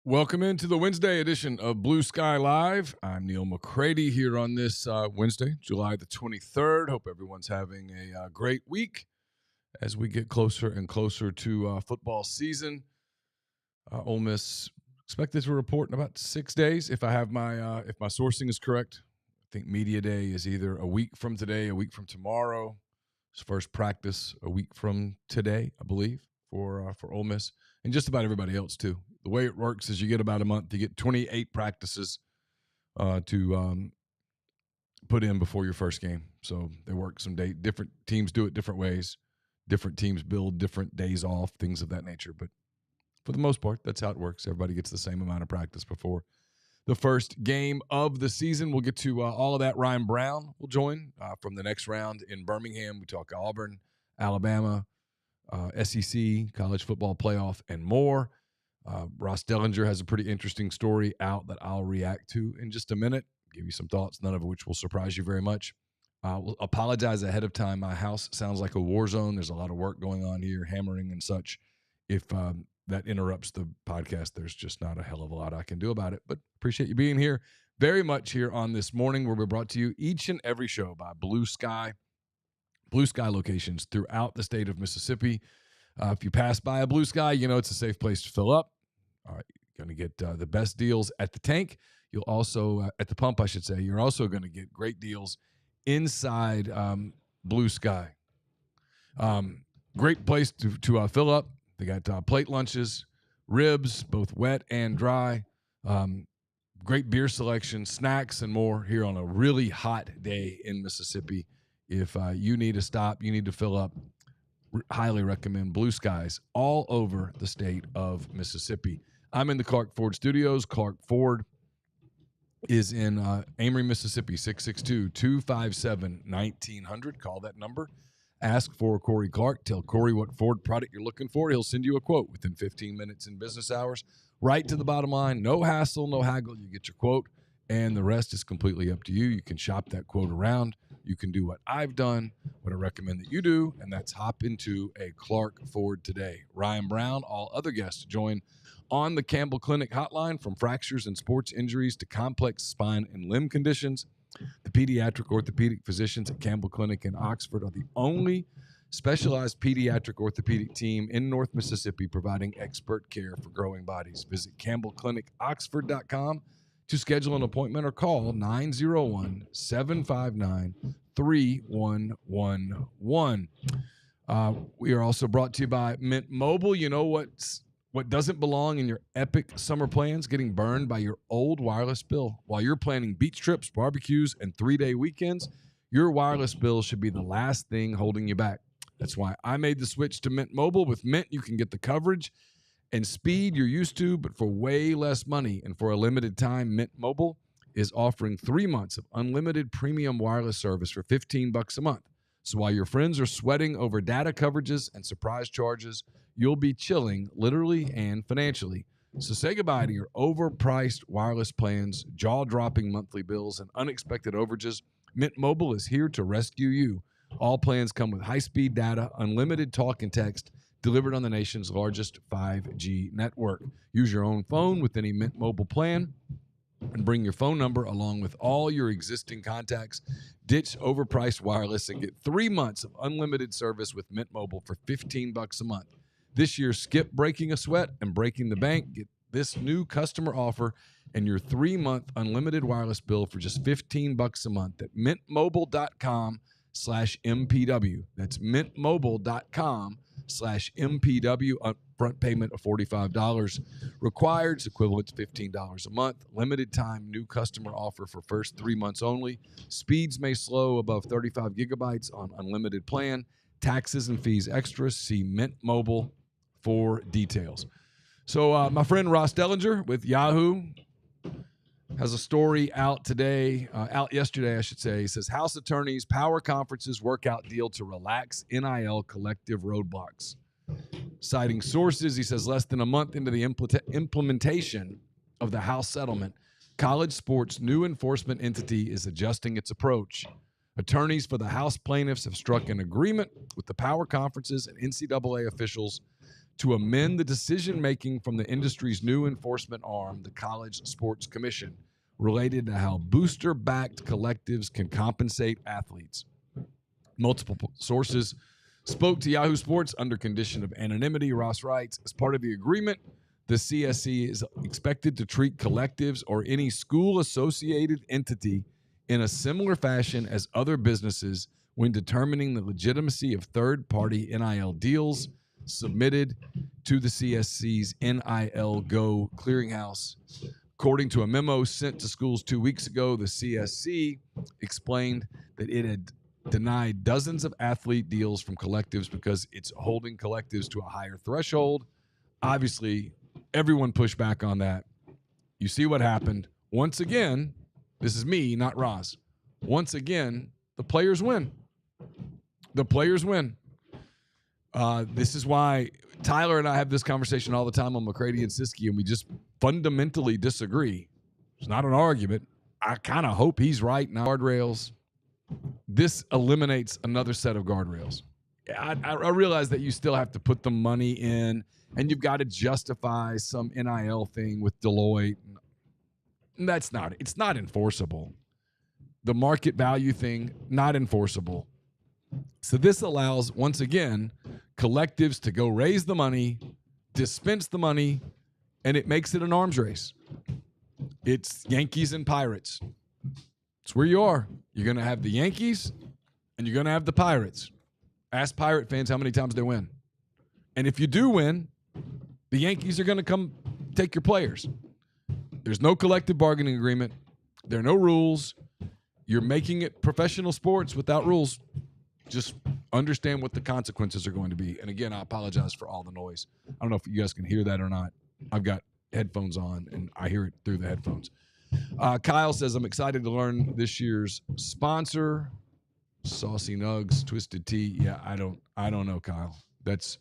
Welcome into the Wednesday edition of Blue Sky Live. I'm Neal McCready here on this Wednesday, July the 23rd. Hope everyone's having a great week as we get closer and closer to football season. Ole Miss expected to report in about 6 days, if I have my if my sourcing is correct. I think media day is either a week from today, a week from tomorrow. It's first practice a week from today, I believe, for Ole Miss and just about everybody else too. The way it works is you get about a month. You get 28 practices to put in before your first game. So they work some day. Different teams do it different ways. Different teams build different days off, things of that nature. But for the most part, that's how it works. Everybody gets the same amount of practice before the first game of the season. We'll get to all of that. Ryan Brown will join from the next round in Birmingham. We talk Auburn, Alabama, SEC, college football playoff, and more. Ross Dellinger has a pretty interesting story out that I'll react to in just a minute, give you some thoughts, none of which will surprise you very much. We'll apologize ahead of time. My house sounds like a war zone. There's a lot of work going on here, hammering and such. If that interrupts the podcast, there's just not a hell of a lot I can do about it. But appreciate you being here very much here on this morning, where we're brought to you each and every show by BlueSky. BlueSky locations throughout the state of Mississippi. If you pass by a BlueSky, you know it's a safe place to fill up. You're going to get the best deals at the tank. You'll also, at the pump, I should say, you're also going to get great deals inside BlueSky. Great place to fill up. They got plate lunches, ribs, both wet and dry. Great beer selection, snacks, and more here on a really hot day in Mississippi. If you need a stop, you need to fill up, highly recommend BlueSky's all over the state of Mississippi. I'm in the Clark Ford studios. Clark Ford is in Amory, Mississippi, 662-257-1900. Call that number. Ask for Corey Clark. Tell Corey what Ford product you're looking for. He'll send you a quote within 15 minutes in business hours. Right to the bottom line. No hassle, no haggle. You get your quote, and the rest is completely up to you. You can shop that quote around. You can do what I've done, what I recommend that you do, and that's hop into a Clark Ford today. Ryan Brown, all other guests join on the Campbell Clinic hotline, from fractures and sports injuries to complex spine and limb conditions. The pediatric orthopedic physicians at Campbell Clinic in Oxford are the only specialized pediatric orthopedic team in North Mississippi providing expert care for growing bodies. Visit CampbellClinicOxford.com to schedule an appointment or call 901-759-3111. We are also brought to you by Mint Mobile. You know what doesn't belong in your epic summer plans? Getting burned by your old wireless bill. While you're planning beach trips, barbecues, and 3-day weekends, your wireless bill should be the last thing holding you back. That's why I made the switch to Mint Mobile. With Mint, you can get the coverage and speed you're used to, but for way less money. And for a limited time, Mint Mobile is offering 3 months of unlimited premium wireless service for $15 a month. So while your friends are sweating over data coverages and surprise charges, you'll be chilling literally and financially. So say goodbye to your overpriced wireless plans, jaw-dropping monthly bills, and unexpected overages. Mint Mobile is here to rescue you. All plans come with high-speed data, unlimited talk and text, delivered on the nation's largest 5G network. Use your own phone with any Mint Mobile plan and bring your phone number along with all your existing contacts. Ditch overpriced wireless and get 3 months of unlimited service with Mint Mobile for $15 a month. This year, skip breaking a sweat and breaking the bank. Get this new customer offer and your 3-month unlimited wireless bill for just $15 a month at mintmobile.com/MPW. That's mintmobile.com/MPW. Upfront payment of $45 required. It's equivalent to $15 a month. Limited time new customer offer for first 3 months only. Speeds may slow above 35 gigabytes on unlimited plan. Taxes and fees extra. See Mint Mobile for details. So my friend Ross Dellinger with Yahoo has a story out yesterday, I should say. He says, House attorneys, power conferences, workout deal to relax NIL collective roadblocks. Citing sources, he says, less than a month into the implementation of the House settlement, college sports' new enforcement entity is adjusting its approach. Attorneys for the House plaintiffs have struck an agreement with the power conferences and NCAA officials to amend the decision-making from the industry's new enforcement arm, the College Sports Commission, related to how booster-backed collectives can compensate athletes. Multiple sources spoke to Yahoo Sports under condition of anonymity. Ross writes, as part of the agreement, the CSC is expected to treat collectives or any school-associated entity in a similar fashion as other businesses when determining the legitimacy of third-party NIL deals submitted to the CSC's NIL Go clearinghouse. According to a memo sent to schools 2 weeks ago, the CSC explained that it had denied dozens of athlete deals from collectives because it's holding collectives to a higher threshold. Obviously, everyone pushed back on that. You see what happened. Once again, this is me, not Ross. Once again, the players win. The players win. This is why Tyler and I have this conversation all the time on McCready and Siskey, and we just fundamentally disagree. It's not an argument. I kind of hope he's right. Now, guardrails. This eliminates another set of guardrails. I realize that you still have to put the money in, and you've got to justify some NIL thing with Deloitte. And it's not enforceable. The market value thing, not enforceable. So this allows, once again, collectives to go raise the money, dispense the money, and it makes it an arms race. It's Yankees and Pirates. It's where you are. You're going to have the Yankees, and you're going to have the Pirates. Ask Pirate fans how many times they win. And if you do win, the Yankees are going to come take your players. There's no collective bargaining agreement. There are no rules. You're making it professional sports without rules. Just understand what the consequences are going to be. And again, I apologize for all the noise. I don't know if you guys can hear that or not. I've got headphones on, and I hear it through the headphones. Kyle says, I'm excited to learn this year's sponsor. Saucy Nugs, Twisted Tea. Yeah, I don't know, Kyle. That's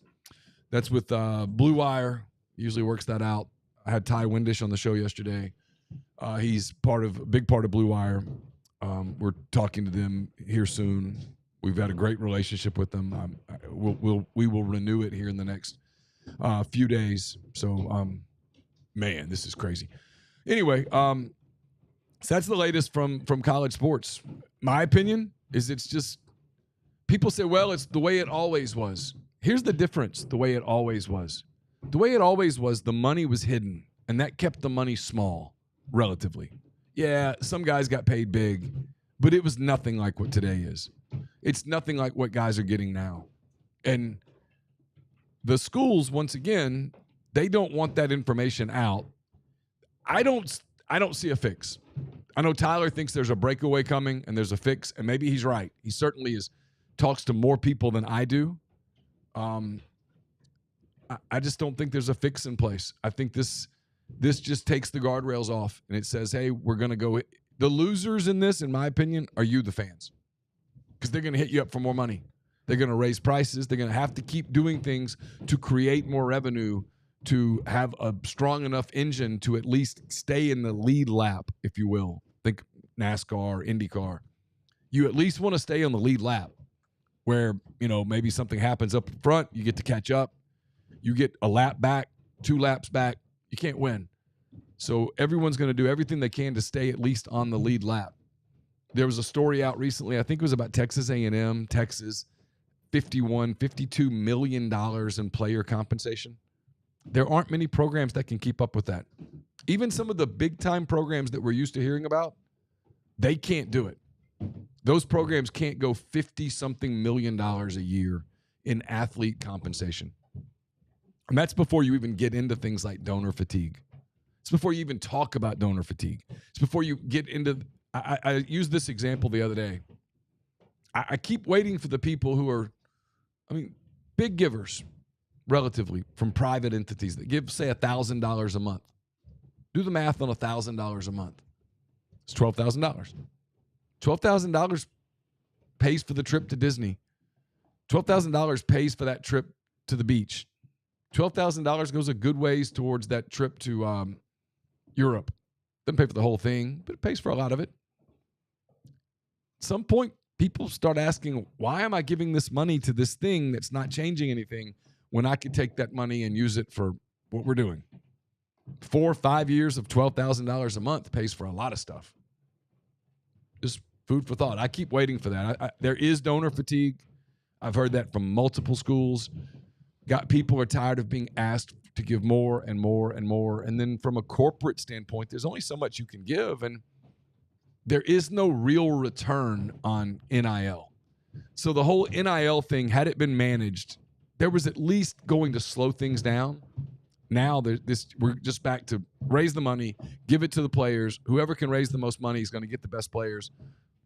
with Blue Wire. Usually works that out. I had Ty Windish on the show yesterday. He's a big part of Blue Wire. We're talking to them here soon. We've had a great relationship with them. We will renew it here in the next few days. So, man, this is crazy. Anyway, so that's the latest from college sports. My opinion is it's just people say, well, it's the way it always was. Here's the difference, the way it always was. The way it always was, the money was hidden, and that kept the money small, relatively. Yeah, some guys got paid big, but it was nothing like what today is. It's nothing like what guys are getting now. And the schools, once again, they don't want that information out. I don't see a fix. I know Tyler thinks there's a breakaway coming and there's a fix, and maybe he's right. He certainly talks to more people than I do. I just don't think there's a fix in place. I think this just takes the guardrails off, and it says, hey, we're going to go. The losers in this, in my opinion, are you, the fans, because they're going to hit you up for more money. They're going to raise prices. They're going to have to keep doing things to create more revenue, to have a strong enough engine to at least stay in the lead lap, if you will. Think NASCAR, IndyCar. You at least want to stay on the lead lap where, maybe something happens up front. You get to catch up. You get a lap back, 2 laps back. You can't win. So everyone's going to do everything they can to stay at least on the lead lap. There was a story out recently, I think it was about Texas A&M, Texas, $52 million in player compensation. There aren't many programs that can keep up with that. Even some of the big-time programs that we're used to hearing about, they can't do it. Those programs can't go $50-something million a year in athlete compensation. And that's before you even get into things like donor fatigue. It's before you even talk about donor fatigue. It's before you get into – I used this example the other day. I keep waiting for the people who are, big givers, relatively, from private entities that give, say, $1,000 a month. Do the math on $1,000 a month. It's $12,000. $12,000 pays for the trip to Disney. $12,000 pays for that trip to the beach. $12,000 goes a good ways towards that trip to Europe. Doesn't pay for the whole thing, but it pays for a lot of it. At some point, people start asking, why am I giving this money to this thing that's not changing anything when I could take that money and use it for what we're doing. 4 or 5 years of $12,000 a month pays for a lot of stuff. Just food for thought. I keep waiting for that. There is donor fatigue. I've heard that from multiple schools. People are tired of being asked to give more and more and more. And then from a corporate standpoint, there's only so much you can give, and there is no real return on NIL. So the whole NIL thing, had it been managed, there was at least going to slow things down. Now we're just back to raise the money, give it to the players. Whoever can raise the most money is going to get the best players.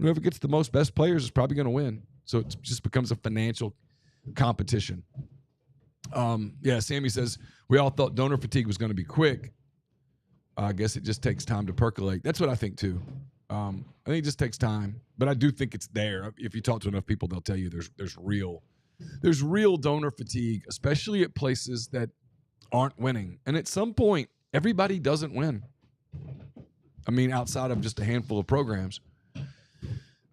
Whoever gets the most best players is probably going to win. So it just becomes a financial competition. Sammy says, we all thought donor fatigue was going to be quick. I guess it just takes time to percolate. That's what I think too. I think it just takes time, but I do think it's there. If you talk to enough people, they'll tell you there's real donor fatigue, especially at places that aren't winning. And at some point, everybody doesn't win. I mean, outside of just a handful of programs.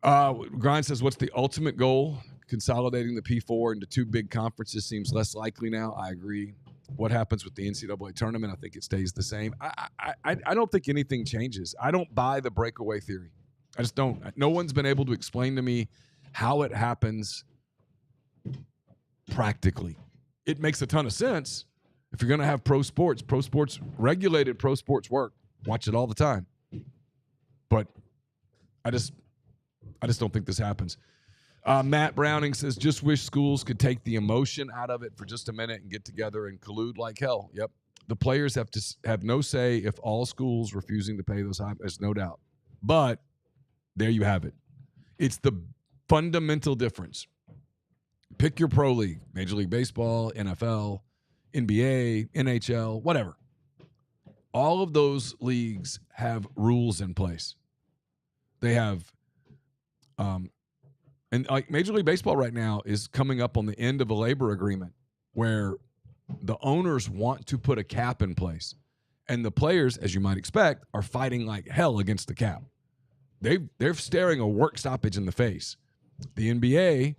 Grind says, what's the ultimate goal? Consolidating the P4 into 2 big conferences seems less likely now. I agree. What happens with the NCAA tournament? I think it stays the same. I don't think anything changes. I don't buy the breakaway theory. I just don't. No one's been able to explain to me how it happens practically. It makes a ton of sense. If you're going to have regulated pro sports work, watch it all the time. But I just don't think this happens. Matt Browning says, just wish schools could take the emotion out of it for just a minute and get together and collude like hell. Yep. The players have to have no say if all schools refusing to pay those high. There's no doubt. But there you have it. It's the fundamental difference. Pick your pro league, Major League Baseball, NFL, NBA, NHL, whatever. All of those leagues have rules in place. They have and like Major League Baseball right now is coming up on the end of a labor agreement where the owners want to put a cap in place. And the players, as you might expect, are fighting like hell against the cap. They're staring a work stoppage in the face. The NBA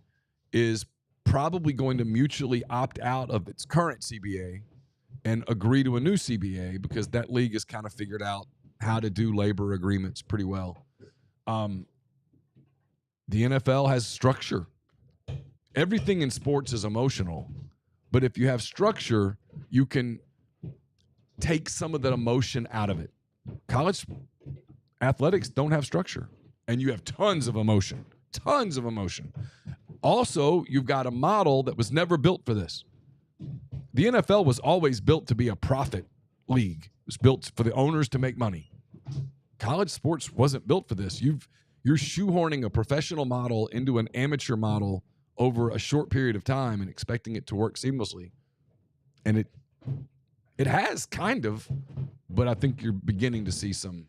is probably going to mutually opt out of its current CBA and agree to a new CBA because that league has kind of figured out how to do labor agreements pretty well. The NFL has structure. Everything in sports is emotional, but if you have structure, you can take some of that emotion out of it. College athletics don't have structure, and you have tons of emotion. Also, you've got a model that was never built for this. The NFL was always built to be a profit league. It was built for the owners to make money. College sports wasn't built for this. You're shoehorning a professional model into an amateur model over a short period of time and expecting it to work seamlessly. And it has kind of, but I think you're beginning to see some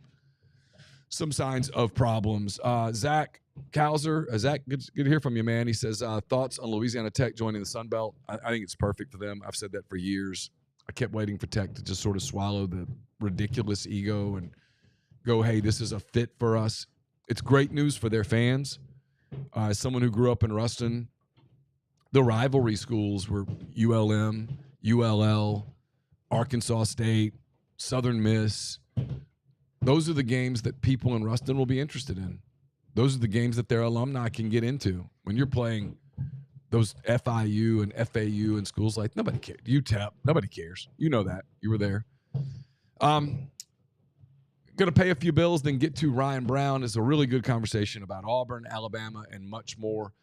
signs of problems. Zach Kauser, Zach, good to hear from you, man. He says, thoughts on Louisiana Tech joining the Sun Belt? I think it's perfect for them. I've said that for years. I kept waiting for Tech to just sort of swallow the ridiculous ego and go, hey, this is a fit for us. It's great news for their fans. As someone who grew up in Ruston, the rivalry schools were ULM, ULL, Arkansas State, Southern Miss. Those are the games that people in Ruston will be interested in. Those are the games that their alumni can get into. When you're playing those FIU and FAU and schools like nobody cares. UTEP, nobody cares. You know that. You were there. Going to pay a few bills, then get to Ryan Brown. Is a really good conversation about Auburn, Alabama, and much more.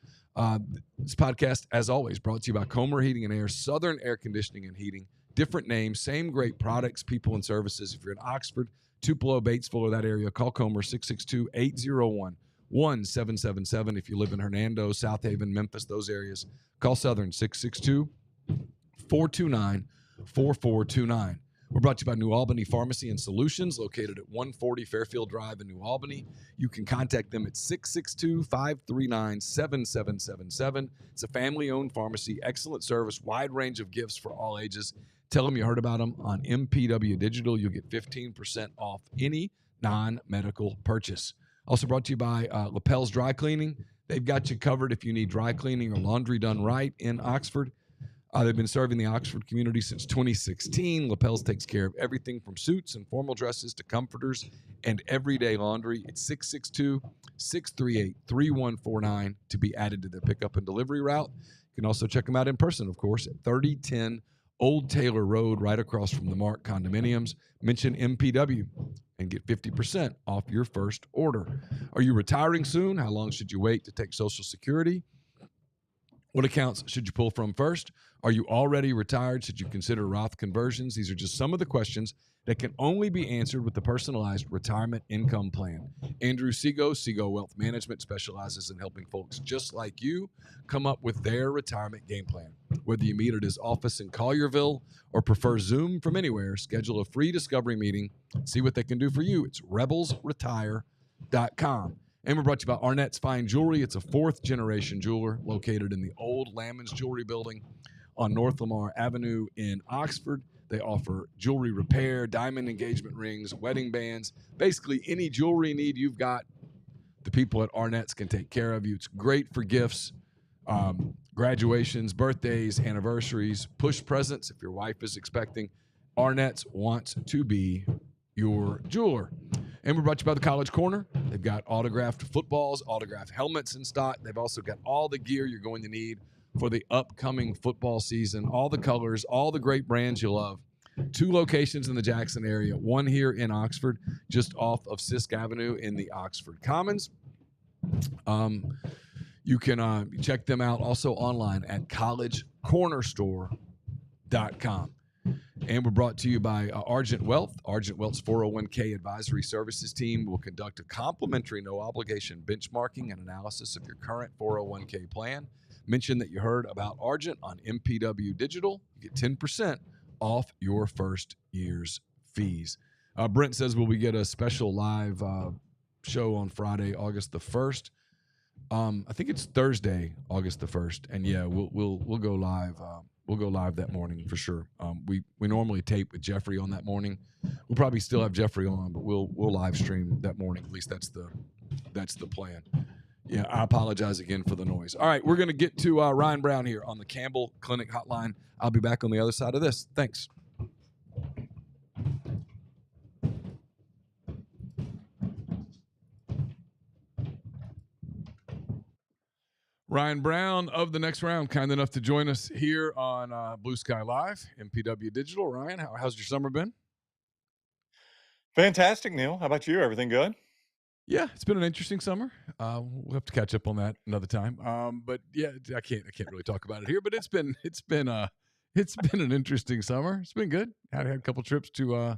This podcast, as always, brought to you by Comer Heating and Air, Southern Air Conditioning and Heating. Different names, same great products, people, and services. If you're in Oxford, Tupelo, Batesville, or that area, call Comer 662-801-1777. If you live in Hernando, South Haven, Memphis, those areas, call Southern 662-429-4429. We're brought to you by New Albany Pharmacy and Solutions, located at 140 Fairfield Drive in New Albany. You can contact them at 662-539-7777. It's a family-owned pharmacy, excellent service, wide range of gifts for all ages. Tell them you heard about them on MPW Digital. You'll get 15% off any non-medical purchase. Also brought to you by Lapel's Dry Cleaning. They've got you covered if you need dry cleaning or laundry done right in Oxford. They've been serving the Oxford community since 2016. Lapels takes care of everything from suits and formal dresses to comforters and everyday laundry. It's 662-638-3149 to be added to their pickup and delivery route. You can also check them out in person, of course, at 3010 Old Taylor Road, right across from the Mark condominiums. Mention MPW and get 50% off your first order. Are you retiring soon? How long should you wait to take Social Security? What accounts should you pull from first? Are you already retired? Should you consider Roth conversions? These are just some of the questions that can only be answered with the personalized retirement income plan. Andrew Seago Wealth Management, specializes in helping folks just like you come up with their retirement game plan. Whether you meet at his office in Collierville or prefer Zoom from anywhere, schedule a free discovery meeting. See what they can do for you. It's rebelsretire.com. And we're brought to you by Arnett's Fine Jewelry. It's a fourth-generation jeweler located in the old Lamons Jewelry Building on North Lamar Avenue in Oxford. They offer jewelry repair, diamond engagement rings, wedding bands, basically any jewelry need you've got, the people at Arnett's can take care of you. It's great for gifts, graduations, birthdays, anniversaries, push presents if your wife is expecting. Arnett's wants to be your jeweler. And we're brought to you by the College Corner. They've got autographed footballs, autographed helmets in stock. They've also got all the gear you're going to need for the upcoming football season, all the colors, all the great brands you love. 2 locations in the Jackson area, one here in Oxford, just off of Sisk Avenue in the Oxford Commons. You can check them out also online at collegecornerstore.com. And we're brought to you by Argent Wealth. Argent Wealth's 401k advisory services team will conduct a complimentary, no-obligation benchmarking and analysis of your current 401k plan. Mention that you heard about Argent on MPW Digital. You get 10% off your first year's fees. Brent says, will we get a special live show on Friday, August the 1st? I think it's Thursday, August the 1st. And yeah, we'll go live. We'll go live that morning for sure. We normally tape with Jeffrey on that morning. We'll probably still have Jeffrey on, but we'll live stream that morning. At least that's the plan. Yeah, I apologize again for the noise. All right, we're going to get to Ryan Brown here on the Campbell Clinic Hotline. I'll be back on the other side of this. Thanks. Ryan Brown of the Next Round, kind enough to join us here on BlueSky Live, MPW Digital. Ryan, how's your summer been? Fantastic, Neil. How about you? Everything good? Yeah, it's been an interesting summer. We'll have to catch up on that another time. But yeah, I can't really talk about it here. But it's been an interesting summer. It's been good. Had a couple trips to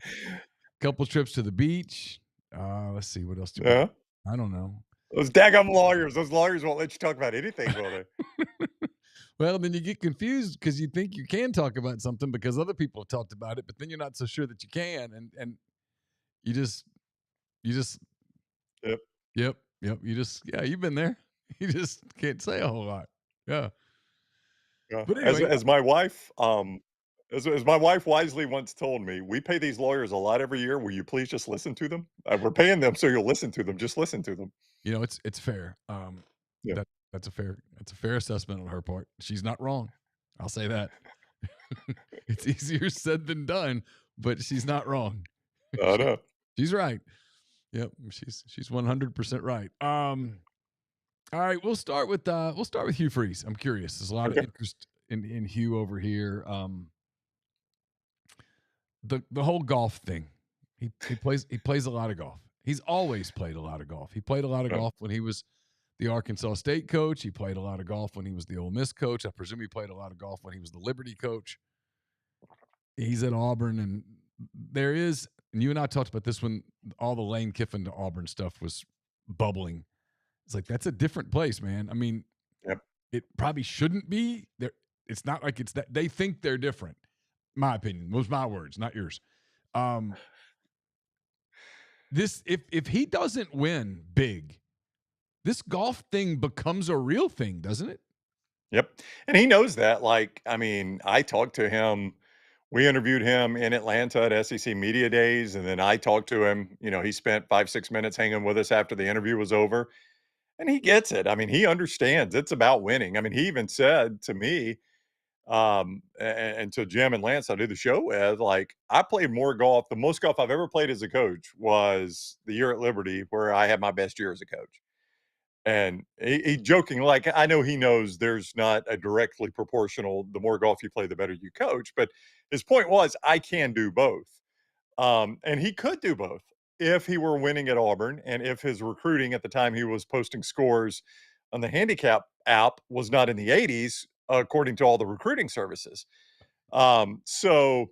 the beach. Let's see, what else do we? Yeah. I don't know. Those daggum lawyers. Those lawyers won't let you talk about anything, will they? Well, then you get confused because you think you can talk about something because other people have talked about it, but then you're not so sure that you can, and you just Yep. Yep. You've been there. You just can't say a whole lot. Yeah. Yeah. But As anyway, as my wife, as my wife wisely once told me, we pay these lawyers a lot every year. Will you please just listen to them? We're paying them, so you'll listen to them. Just listen to them. it's fair. Yeah. That's a fair assessment on her part. She's not wrong. I'll say that. It's easier said than done, but she's not wrong. I know. She's right. Yep, she's 100% right. All right, we'll start with Hugh Freeze. I'm curious. There's a lot of Okay. interest in Hugh over here. The whole golf thing. He plays a lot of golf. He's always played a lot of golf. He played a lot of Yeah. golf when he was the Arkansas State coach. He played a lot of golf when he was the Ole Miss coach. I presume he played a lot of golf when he was the Liberty coach. He's at Auburn, and there is, and you and I talked about this when all the Lane Kiffin to Auburn stuff was bubbling. It's like, that's a different place, man. I mean, Yep. it probably shouldn't be there. It's not like it's that they think they're different. My opinion, those my words, not yours. This if he doesn't win big, this golf thing becomes a real thing, doesn't it? Yep. And he knows that. Like, I mean, I talked to him. We interviewed him in Atlanta at SEC Media Days, and then I talked to him. He spent 5-6 minutes hanging with us after the interview was over. And he gets it. I mean, he understands it's about winning. I mean, he even said to me, And to Jim and Lance, I do the show with, like, I played more golf. The most golf I've ever played as a coach was the year at Liberty, where I had my best year as a coach. And he joking, like, I know he knows there's not a directly proportional, the more golf you play, the better you coach. But his point was, I can do both. And he could do both if he were winning at Auburn and if his recruiting at the time he was posting scores on the handicap app was not in the 80s, according to all the recruiting services. So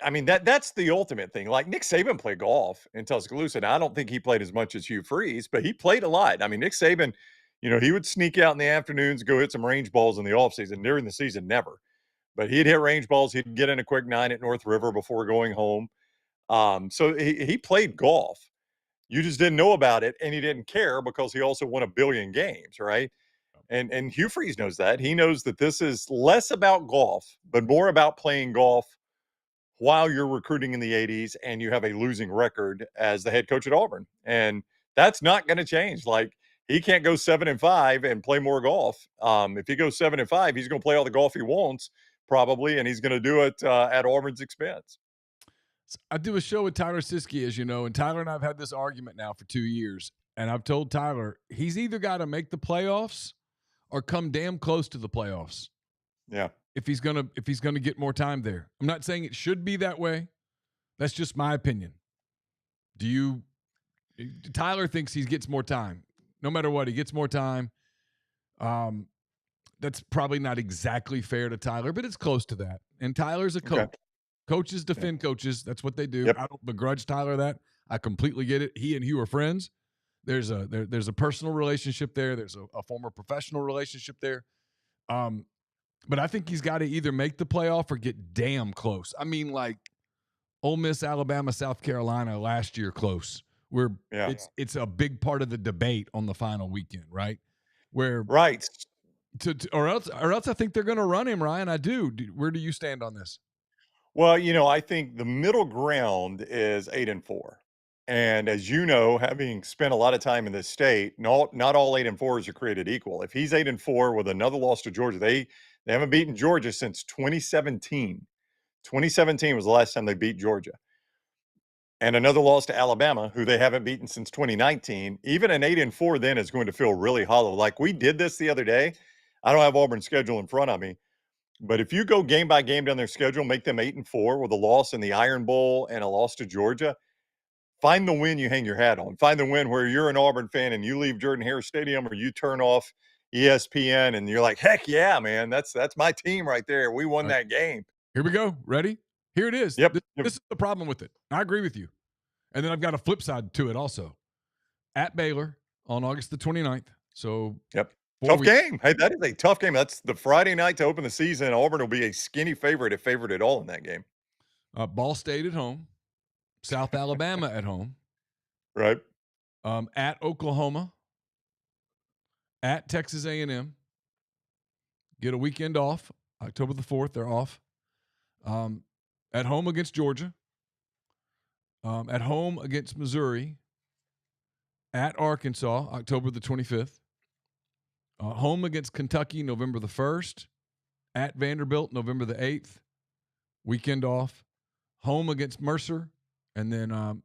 I mean, that's the ultimate thing. Like Nick Saban played golf in Tuscaloosa. Now, I don't think he played as much as Hugh Freeze, but he played a lot. I mean, Nick Saban, he would sneak out in the afternoons, go hit some range balls in the offseason. During the season, never. But he'd hit range balls. He'd get in a quick 9 at North River before going home. So he played golf. You just didn't know about it, and he didn't care because he also won a billion games, right? And Hugh Freeze knows that. He knows that this is less about golf, but more about playing golf while you're recruiting in the 80s and you have a losing record as the head coach at Auburn. And that's not going to change. Like, he can't go 7-5 and play more golf. If he goes 7-5, he's going to play all the golf he wants, probably, and he's going to do it at Auburn's expense. I do a show with Tyler Siskey, as you know, and Tyler and I have had this argument now for 2 years. And I've told Tyler he's either got to make the playoffs or come damn close to the playoffs. Yeah. If he's gonna get more time there. I'm not saying it should be that way. That's just my opinion. Tyler thinks he gets more time. No matter what, he gets more time. That's probably not exactly fair to Tyler, but it's close to that. And Tyler's a coach. Okay. Coaches defend coaches. That's what they do. Yep. I don't begrudge Tyler that. I completely get it. He and Hugh are friends. There's a personal relationship there. There's a former professional relationship there. But I think he's got to either make the playoff or get damn close. I mean, like Ole Miss, Alabama, South Carolina last year close. Where it's a big part of the debate on the final weekend, right? Right. Or else I think they're going to run him, Ryan. I do. Where do you stand on this? Well, I think the middle ground is 8-4. And as you know, having spent a lot of time in this state, not all 8-4s are created equal. If he's 8-4 with another loss to Georgia, they haven't beaten Georgia since 2017. 2017 was the last time they beat Georgia. And another loss to Alabama, who they haven't beaten since 2019. Even an 8-4 then is going to feel really hollow. Like we did this the other day. I don't have Auburn's schedule in front of me. But if you go game by game down their schedule, make them 8-4 with a loss in the Iron Bowl and a loss to Georgia, find the win you hang your hat on. Find the win where you're an Auburn fan and you leave Jordan-Hare Stadium or you turn off ESPN and you're like, heck yeah, man, that's my team right there. We won that game. Here we go. Ready? Here it is. Yep. This is the problem with it. I agree with you. And then I've got a flip side to it also. At Baylor on August the 29th. So tough game. Hey, that is a tough game. That's the Friday night to open the season. Auburn will be a skinny favorite if favored at all in that game. Ball State at home. South Alabama at home. Right. At Oklahoma. At Texas A&M. Get a weekend off. October the 4th, they're off. At home against Georgia. At home against Missouri. At Arkansas, October the 25th. Home against Kentucky, November the 1st. At Vanderbilt, November the 8th. Weekend off. Home against Mercer. And then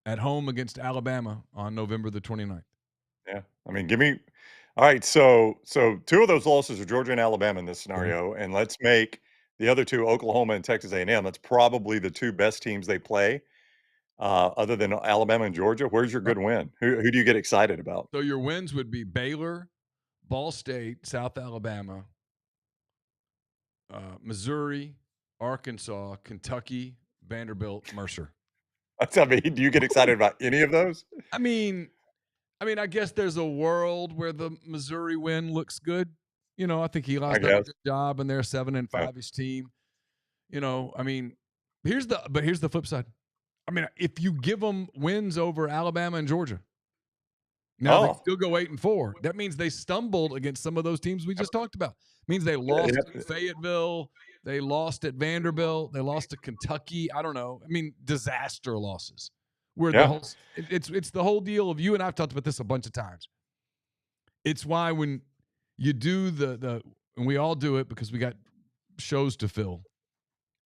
at home against Alabama on November the 29th. Yeah. I mean, all right. So two of those losses are Georgia and Alabama in this scenario. And let's make the other two, Oklahoma and Texas A&M. That's probably the two best teams they play. Other than Alabama and Georgia, where's your good win? Who do you get excited about? So your wins would be Baylor, Ball State, South Alabama, Missouri, Arkansas, Kentucky, Vanderbilt, Mercer. I mean, do you get excited about any of those? I mean, I guess there's a world where the Missouri win looks good. I think Eli's done a good job, and they're 7-5-ish team. I mean, here's the flip side. I mean, if you give them wins over Alabama and Georgia, now they still go 8-4. That means they stumbled against some of those teams we just talked about. It means they lost in Fayetteville, they lost at Vanderbilt, they lost to Kentucky. I don't know. I mean, disaster losses. Where it's the whole deal of, you and I've talked about this a bunch of times. It's why when you do the and we all do it because we got shows to fill.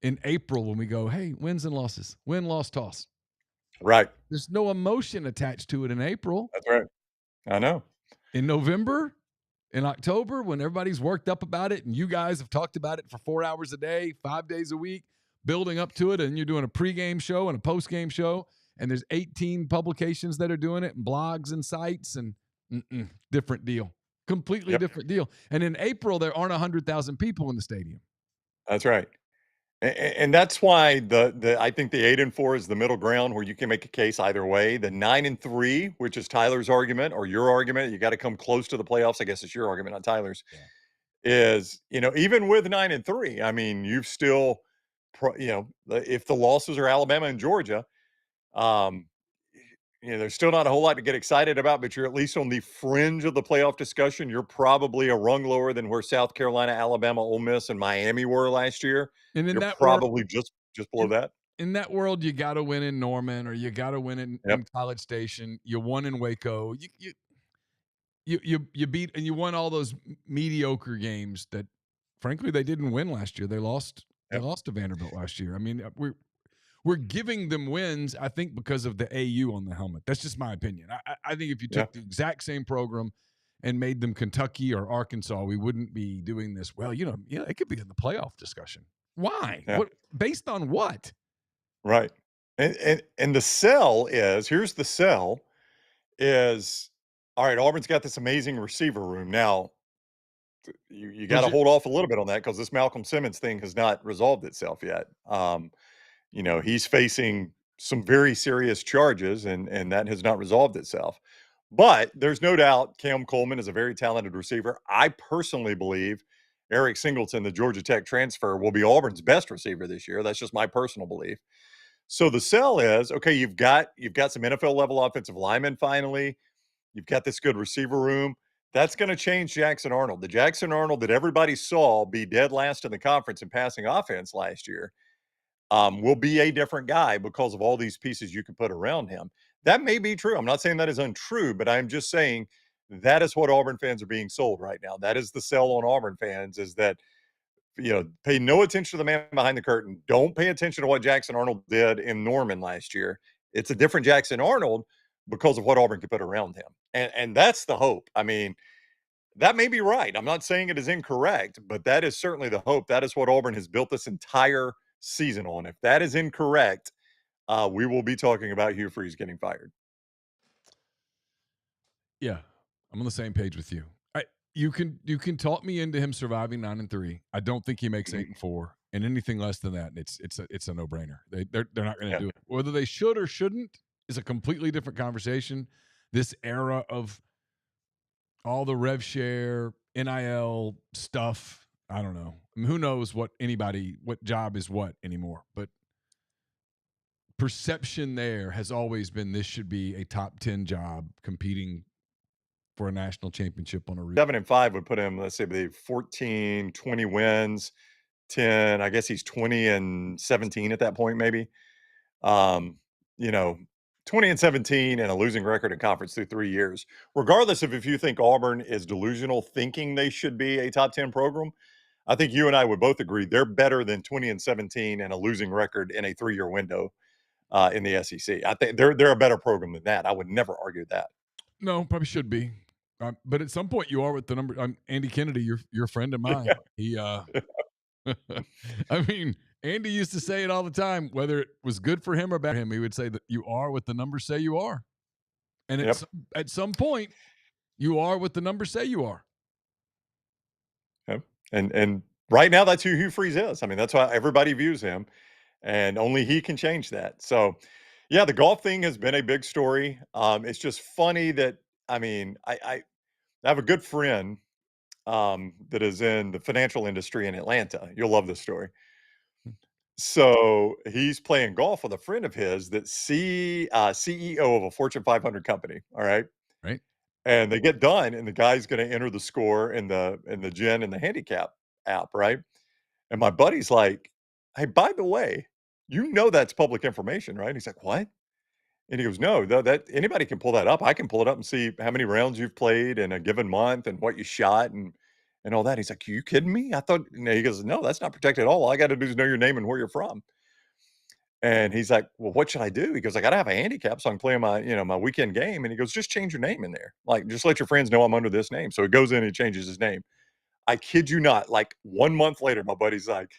In April, when we go, hey, wins and losses, win, loss, toss. Right. There's no emotion attached to it in April. That's right. I know. In November, in October, when everybody's worked up about it and you guys have talked about it for 4 hours a day, 5 days a week, building up to it, and you're doing a pregame show and a postgame show, and there's 18 publications that are doing it and blogs and sites, and different deal. Completely different deal. And in April, there aren't 100,000 people in the stadium. That's right. And that's why the I think the 8-4 is the middle ground where you can make a case either way. The 9-3, which is Tyler's argument or your argument, you got to come close to the playoffs. I guess it's your argument, not Tyler's. Yeah. Is even with 9-3, I mean, you've still, if the losses are Alabama and Georgia, um, there's still not a whole lot to get excited about, but you're at least on the fringe of the playoff discussion. You're probably a rung lower than where South Carolina, Alabama, Ole Miss, and Miami were last year. And in You're that probably just below that. In that world, you got to win in Norman, or you got to win in College Station. You won in Waco. You beat, and you won all those mediocre games that, frankly, they didn't win last year. They lost. They lost to Vanderbilt last year. I mean, we're giving them wins, I think, because of the AU on the helmet. That's just my opinion. I think if you took the exact same program and made them Kentucky or Arkansas, we wouldn't be doing this. Well, it could be in the playoff discussion. Why? Yeah. What? Based on what? Right. And the sell is, here's the sell is, all right, Auburn's got this amazing receiver room. Now, you got to hold off a little bit on that because this Malcolm Simmons thing has not resolved itself yet. He's facing some very serious charges, and that has not resolved itself. But there's no doubt Cam Coleman is a very talented receiver. I personally believe Eric Singleton, the Georgia Tech transfer, will be Auburn's best receiver this year. That's just my personal belief. So the sell is, okay, you've got some NFL level offensive linemen finally. You've got this good receiver room. That's going to change Jackson Arnold. The Jackson Arnold that everybody saw be dead last in the conference in passing offense last year will be a different guy because of all these pieces you can put around him. That may be true. I'm not saying that is untrue, but I'm just saying that is what Auburn fans are being sold right now. That is the sell on Auburn fans, is that, pay no attention to the man behind the curtain. Don't pay attention to what Jackson Arnold did in Norman last year. It's a different Jackson Arnold because of what Auburn could put around him. And that's the hope. I mean, that may be right. I'm not saying it is incorrect, but that is certainly the hope. That is what Auburn has built this entire season on. If that is incorrect, we will be talking about Hugh Freeze getting fired. Yeah, I'm on the same page with you. You can talk me into him surviving 9-3. I don't think he makes 8-4, and anything less than that, it's a no brainer. They're not going to do it. Whether they should or shouldn't is a completely different conversation. This era of all the rev share, NIL stuff, I don't know. I mean, who knows what job is what anymore? But perception there has always been this should be a top 10 job competing for a national championship on a route. 7-5 would put him, let's say, 14, 20 wins, 10. I guess he's 20-17 at that point, maybe. 20-17 and a losing record in conference through 3 years. Regardless of if you think Auburn is delusional thinking they should be a top 10 program, I think you and I would both agree they're better than 20-17 and a losing record in a 3-year window in the SEC. I think they're a better program than that. I would never argue that. No, probably should be. But at some point, you are with the number. Andy Kennedy, your friend of mine. He, I mean, Andy used to say it all the time. Whether it was good for him or bad for him, he would say that you are what the numbers say you are. And at some point, you are what the numbers say you are. Yep. And right now, that's who Hugh Freeze is. I mean, that's why everybody views him, and only he can change that. So, yeah, the golf thing has been a big story. It's just funny that, I mean, I have a good friend that is in the financial industry in Atlanta. You'll love this story. So he's playing golf with a friend of his that's CEO of a Fortune 500 company. All right. Right. And they get done, and the guy's going to enter the score in the gin and the handicap app. Right. And my buddy's like, "Hey, by the way, that's public information, right?" He's like, "What?" And he goes, "No, that anybody can pull that up. I can pull it up and see how many rounds you've played in a given month and what you shot." And and all that. He's like, "You kidding me? I thought," he goes, "No, that's not protected at all. All I got to do is know your name and where you're from." And he's like, "Well, what should I do?" He goes, "I got to have a handicap so I can play my, my weekend game." And he goes, "Just change your name in there. Like, just let your friends know I'm under this name." So he goes in and he changes his name. I kid you not, like 1 month later, my buddy's like,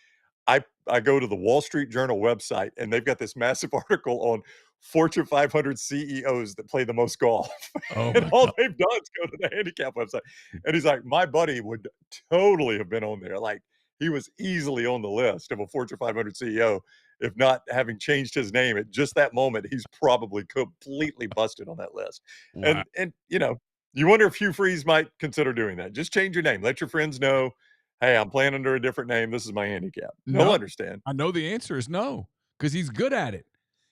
I go to the Wall Street Journal website, and they've got this massive article on Fortune 500 CEOs that play the most golf, Oh and my all god. they've done is go to the handicap website, and he's like, "My buddy would totally have been on there, like, he was easily on the list of a Fortune 500 CEO, if not having changed his name at just that moment, he's probably completely busted on that list." Wow. And you wonder if Hugh Freeze might consider doing that. Just change your name. Let your friends know, "Hey, I'm playing under a different name. This is my handicap." They'll No. understand. I know the answer is no, because he's good at it,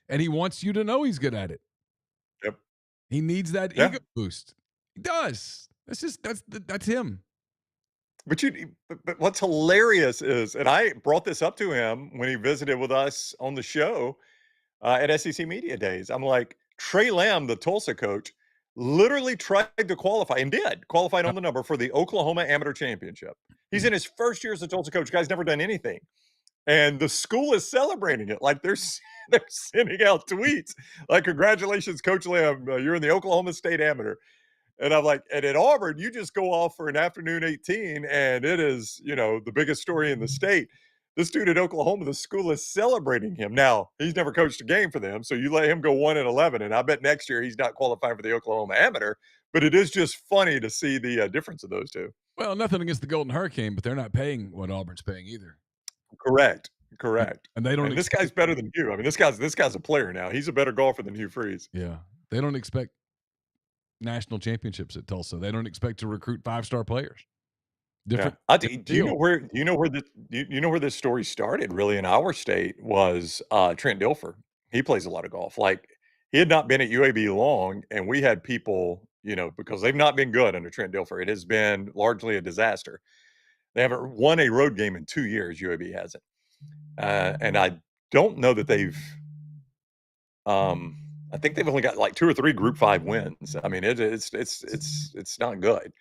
and he wants you to know he's good at it. Yep. He needs that Yeah. ego boost. He does. That's him. But what's hilarious is, and I brought this up to him when he visited with us on the show, at SEC Media Days. I'm like, Trey Lamb, the Tulsa coach, literally tried to qualify and did, qualified Yep. on the number for the Oklahoma Amateur Championship. He's in his first year as a Tulsa coach. Guy's never done anything. And the school is celebrating it. Like they're sending out tweets like, "Congratulations, Coach Lamb, you're in the Oklahoma State Amateur." And I'm like, and at Auburn, you just go off for an afternoon 18, and it is, the biggest story in the state. This dude at Oklahoma, the school is celebrating him. Now, he's never coached a game for them, so you let him go 1-11, and I bet next year he's not qualifying for the Oklahoma Amateur. But it is just funny to see the difference of those two. Well, nothing against the Golden Hurricane, but they're not paying what Auburn's paying either, Correct, and correct. and they don't And this expect. guy's better than you. I mean, this guy's a player now. He's a better golfer than Hugh Freeze. Yeah, they don't expect national championships at Tulsa. They don't expect to recruit five-star players. Yeah. Different Do different you deal. know where you know where this story started really in our state was, Trent Dilfer. He plays a lot of golf. Like, he had not been at UAB long, and we had people, because they've not been good under Trent Dilfer. It has been largely a disaster. They haven't won a road game in 2 years, UAB hasn't. And I don't know that um, I think they've only got, like, 2 or 3 Group 5 wins. I mean, it's not good.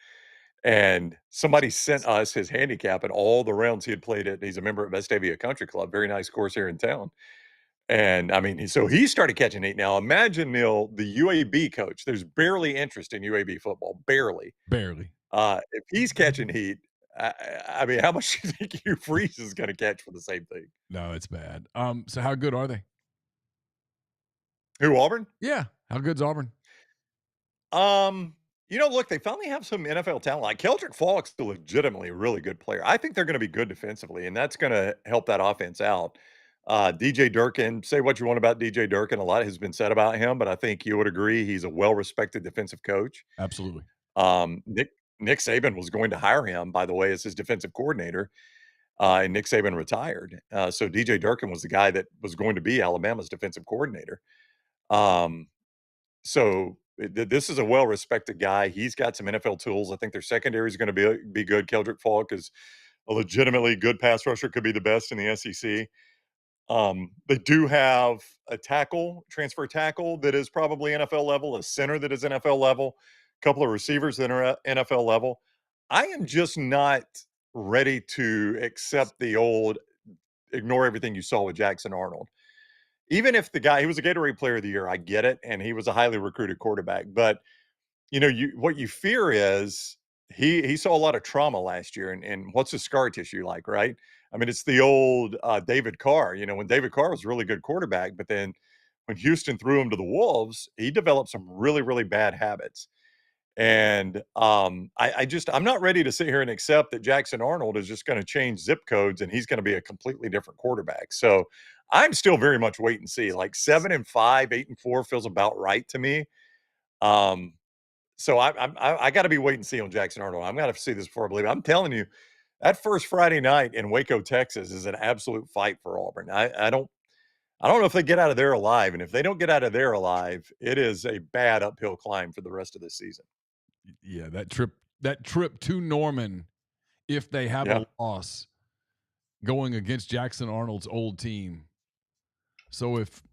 And somebody sent us his handicap and all the rounds he had played at. He's a member of Vestavia Country Club, very nice course here in town. And I mean, so he started catching heat. Now imagine, Neil, the UAB coach. There's barely interest in UAB football, barely. Barely. If he's catching heat, I mean, how much do you think Hugh Freeze is going to catch for the same thing? No, it's bad. So how good are they? Who, Auburn? Yeah, how good's Auburn? Um, look, they finally have some NFL talent. Like Keldrick Faulk's a legitimately really good player. I think they're going to be good defensively, and that's going to help that offense out. DJ Durkin, say what you want about DJ Durkin. A lot has been said about him, but I think you would agree he's a well-respected defensive coach. Absolutely. Nick Saban was going to hire him, by the way, as his defensive coordinator, and Nick Saban retired. So DJ Durkin was the guy that was going to be Alabama's defensive coordinator. Um, this is a well-respected guy. He's got some NFL tools. I think their secondary is going to be good. Keldrick Faulk is a legitimately good pass rusher, could be the best in the SEC. They do have a transfer tackle that is probably NFL level, a center that is NFL level, a couple of receivers that are NFL level. I am just not ready to accept the old ignore everything you saw with Jackson Arnold. Even if the guy, he was a Gatorade Player of the Year, I get it, and he was a highly recruited quarterback. But what you fear is he saw a lot of trauma last year, and what's his scar tissue like, right? I mean, it's the old David Carr. When David Carr was a really good quarterback, but then when Houston threw him to the Wolves, he developed some really, really bad habits. And I'm not ready to sit here and accept that Jackson Arnold is just going to change zip codes and he's going to be a completely different quarterback. So I'm still very much wait and see. Like 7-5, 8-4 feels about right to me. Um, so I got to be wait and see on Jackson Arnold. I'm going to see this before I believe it. I'm telling you, that first Friday night in Waco, Texas, is an absolute fight for Auburn. I don't know if they get out of there alive, and if they don't get out of there alive, it is a bad uphill climb for the rest of the season. Yeah, that trip to Norman, if they have Yeah. a loss going against Jackson Arnold's old team. So if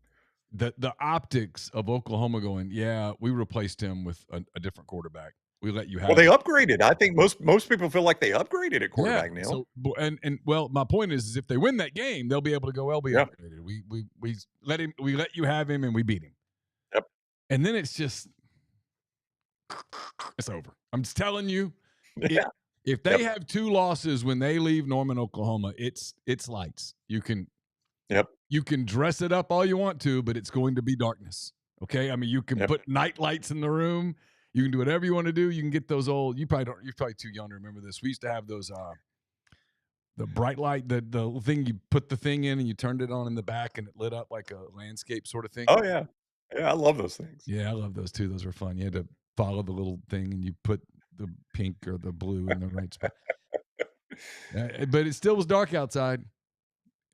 the optics of Oklahoma going, yeah, we replaced him with a different quarterback. We let you Well, have they it. upgraded. I think most people feel like they upgraded at Yeah. quarterback, Neil. So and well, my point is if they win that game, they'll be able to go, well, we Yeah. upgraded. We let you have him and we beat him. Yep. And then it's just it's over. I'm just telling you, it Yeah. if they Yep. have 2 losses when they leave Norman, Oklahoma, it's lights. Yep. You can dress it up all you want to, but it's going to be darkness. Okay? I mean, you can Yep. put night lights in the room. You can do whatever you want to do. You can get those old. You're probably too young to remember this. We used to have those the bright light, the thing you put the thing in and you turned it on in the back and it lit up like a landscape sort of thing. Oh, yeah. Yeah, I love those things. Yeah, I love those too. Those were fun. You had to follow the little thing and you put the pink or the blue in the right spot. But it still was dark outside,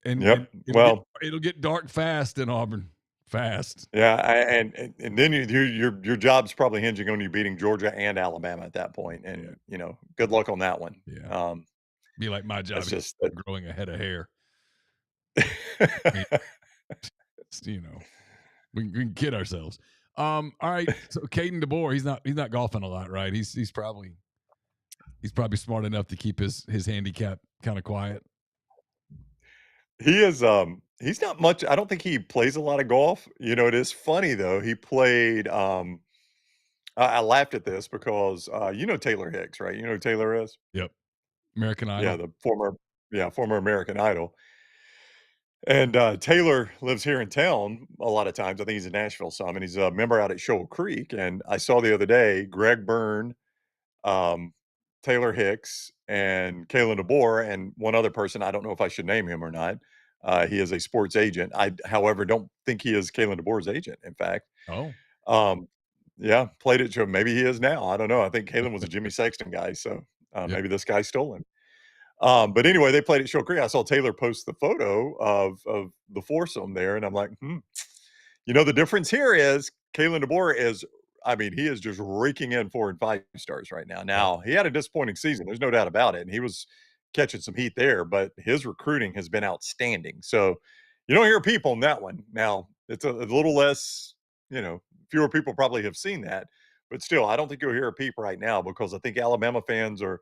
and Yep. Well, it'll get dark fast in Auburn, fast. yeah, and then your job's probably hinging on you beating Georgia and Alabama at that point, Yeah, and, good luck on that one. yeah. Be like my job That's here, just that growing a head of hair. I mean, you know, we can kid ourselves. All right. So Caden DeBoer, he's not golfing a lot, right? He's probably smart enough to keep his handicap kind of quiet. He is, he's not much I don't think he plays a lot of golf. It is funny though, he played, I laughed at this because, Taylor Hicks, right? You know who Taylor is? Yep. American Yeah, Idol. the former American Idol. And, Taylor lives here in town a lot of times. I think he's in Nashville some, and he's a member out at Shoal Creek. And I saw the other day Greg Byrne, um, Taylor Hicks, and Kalen DeBoer, and one other person. I don't know if I should name him or not. He is a sports agent. However, don't think he is Kalen DeBoer's agent. In fact, Oh, um, yeah, played it to him. Maybe he is now. I don't know. I think Kalen was a Jimmy Sexton guy, so yep, maybe this guy stole him. But anyway, they played at Shoal Creek. I saw Taylor post the photo of the foursome there, and I'm like, the difference here is Kalen DeBoer is, I mean, he is just raking in 4 and 5 stars right now. yep. Now, he had a disappointing season. There's no doubt about it. And he was catching some heat there, but his recruiting has been outstanding. So you don't hear people in that one. Now, it's a little less, fewer people probably have seen that. But still, I don't think you'll hear a peep right now because I think Alabama fans are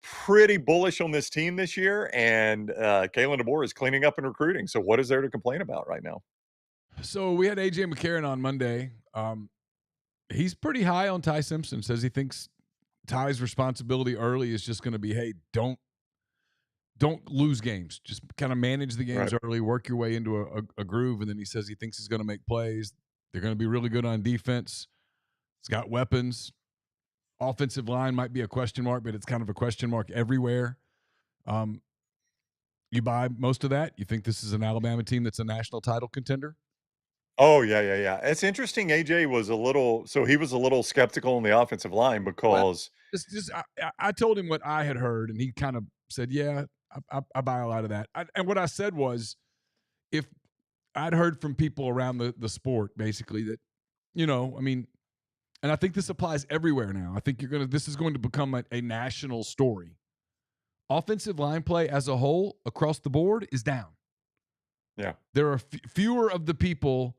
pretty bullish on this team this year. And Kalen DeBoer is cleaning up and recruiting. So what is there to complain about right now? So we had AJ McCarron on Monday. He's pretty high on Ty Simpson. Says he thinks Ty's responsibility early is just going to be, hey, don't lose games. Just kind of manage the games Right. early, work your way into a groove. And then he says he thinks he's going to make plays. They're going to be really good on defense. He's got weapons. Offensive line might be a question mark, but it's kind of a question mark everywhere. You buy most of that? You think this is an Alabama team that's a national title contender? Oh, yeah, yeah, yeah. It's interesting. AJ was he was a little skeptical on the offensive line Well, because I told him what I had heard, and he kind of said, "Yeah, I buy a lot of that." And what I said was, if I'd heard from people around the sport, basically that, I mean, and I think this applies everywhere now. I think this is going to become a national story. Offensive line play as a whole across the board is down. yeah, There are fewer of the people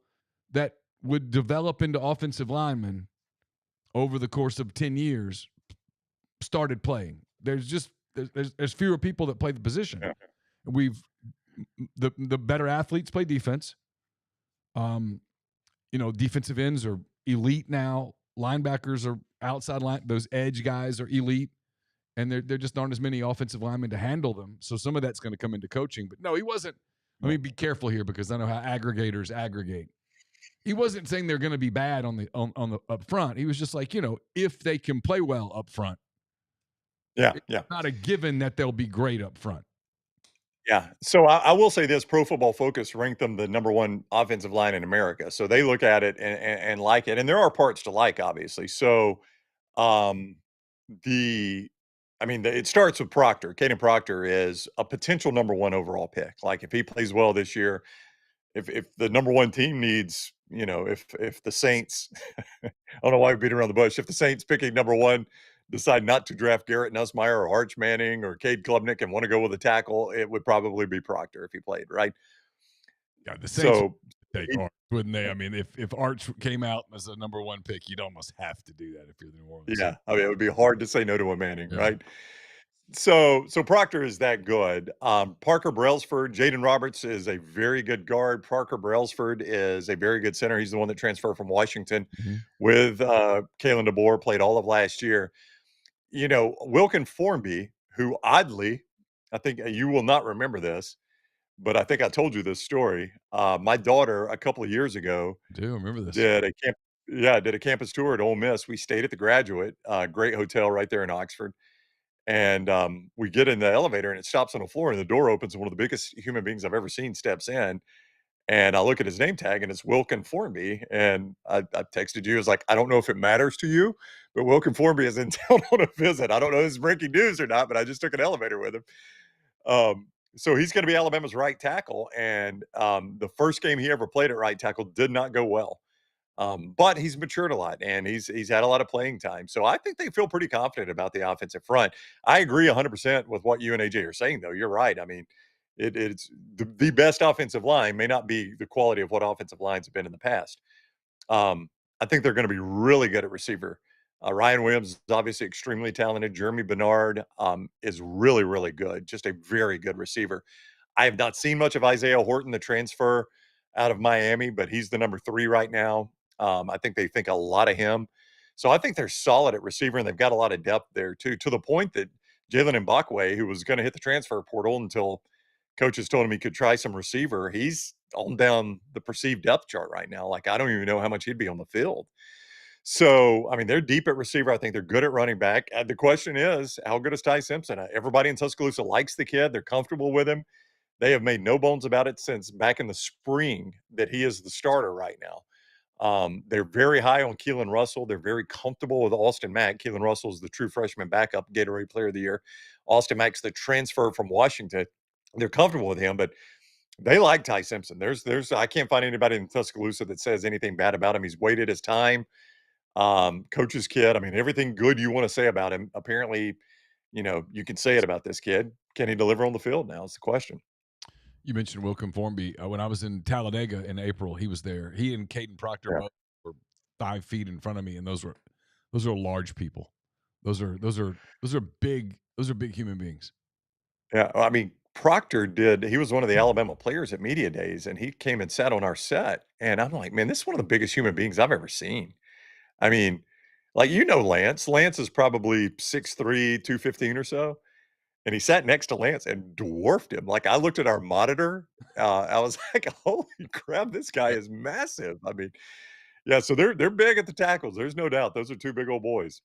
that would develop into offensive linemen over the course of 10 years started playing. There's fewer people that play the position. yeah, We've the better athletes play defense. Defensive ends are elite now. Linebackers are outside line. Those edge guys are elite, and there just aren't as many offensive linemen to handle them. So some of that's going to come into coaching. But no, he wasn't. Let me be careful here because I know how aggregators aggregate. He wasn't saying they're going to be bad on the up front. He was just like, if they can play well up front, yeah, it's yeah, not a given that they'll be great up front. yeah. So I will say this: Pro Football Focus ranked them the number one offensive line in America. So they look at it and like it, and there are parts to like, obviously. So um, the it starts with Proctor. Caden Proctor is a potential number one overall pick. Like if he plays well this year, if the number one team needs, if the Saints, I don't know why we beat around the bush. If the Saints picking number one decide not to draft Garrett Nussmeier or Arch Manning or Cade Klubnik and want to go with a tackle, it would probably be Proctor if he played, right? Yeah, the Saints So take Arch, wouldn't they? I mean, if Arch came out as a number one pick, you'd almost have to do that if you're the New Orleans Yeah, Saints. I mean, it would be hard to say no to a Manning, Yeah. right? So Proctor is that good. Parker Brailsford, Jaden Roberts is a very good guard. Parker Brailsford is a very good center. He's the one that transferred from Washington Mhm. with Kalen DeBoer, played all of last year. Wilkin Formby, who oddly, I think you will not remember this, but I think I told you this story. My daughter, a couple of years ago, I do remember this. did a camp, yeah, did a campus tour at Ole Miss. We stayed at the Graduate, great hotel right there in Oxford. And we get in the elevator and it stops on the floor and the door opens and one of the biggest human beings I've ever seen steps in. And I look at his name tag and it's Wilkin Formby. And I texted you. I was like, I don't know if it matters to you, but Wilkin Formby is in town on a visit. I don't know if this is breaking news or not, but I just took an elevator with him. So he's going to be Alabama's right tackle. And the first game he ever played at right tackle did not go well. But he's matured a lot and he's had a lot of playing time. So I think they feel pretty confident about the offensive front. I agree 100% with what you and AJ are saying, though. You're right. I mean, it's the best offensive line may not be the quality of what offensive lines have been in the past. Um, I think they're going to be really good at receiver. Ryan Williams is obviously extremely talented. Jeremy Bernard is really, really good. Just a very good receiver. I have not seen much of Isaiah Horton, the transfer out of Miami, but he's the number 3 right now. I think they think a lot of him. So I think they're solid at receiver, and they've got a lot of depth there too, to the point that Jalen Mbakwe, who was going to hit the transfer portal until coaches told him he could try some receiver, he's on down the perceived depth chart right now. Like, I don't even know how much he'd be on the field. So, I mean, they're deep at receiver. I think they're good at running back. The question is, how good is Ty Simpson? Everybody in Tuscaloosa likes the kid. They're comfortable with him. They have made no bones about it since back in the spring that he is the starter right now. They're very high on Keelan Russell. They're very comfortable with Austin Mack. Keelan Russell is the true freshman backup, Gatorade Player of the Year. Austin Mack's the transfer from Washington. They're comfortable with him, but they like Ty Simpson. There's I can't find anybody in Tuscaloosa that says anything bad about him. He's waited his time. Coach's kid. I mean, everything good you want to say about him. Apparently, you can say it about this kid. Can he deliver on the field now? Is the question. You mentioned Wilkin Formby. When I was in Talladega in April, he was there. He and Caden Proctor Yeah. both were 5 feet in front of me, and those are large people. Those are big human beings. Yeah, I mean, he was one of the Alabama players at media days, and he came and sat on our set, and I'm like, "Man, this is one of the biggest human beings I've ever seen." I mean, like, Lance. Lance is probably 6'3", 215 or so, and he sat next to Lance and dwarfed him. Like, I looked at our monitor, I was like, "Holy crap, this guy is massive." I mean, yeah, so they're big at the tackles, there's no doubt. Those are 2 big old boys.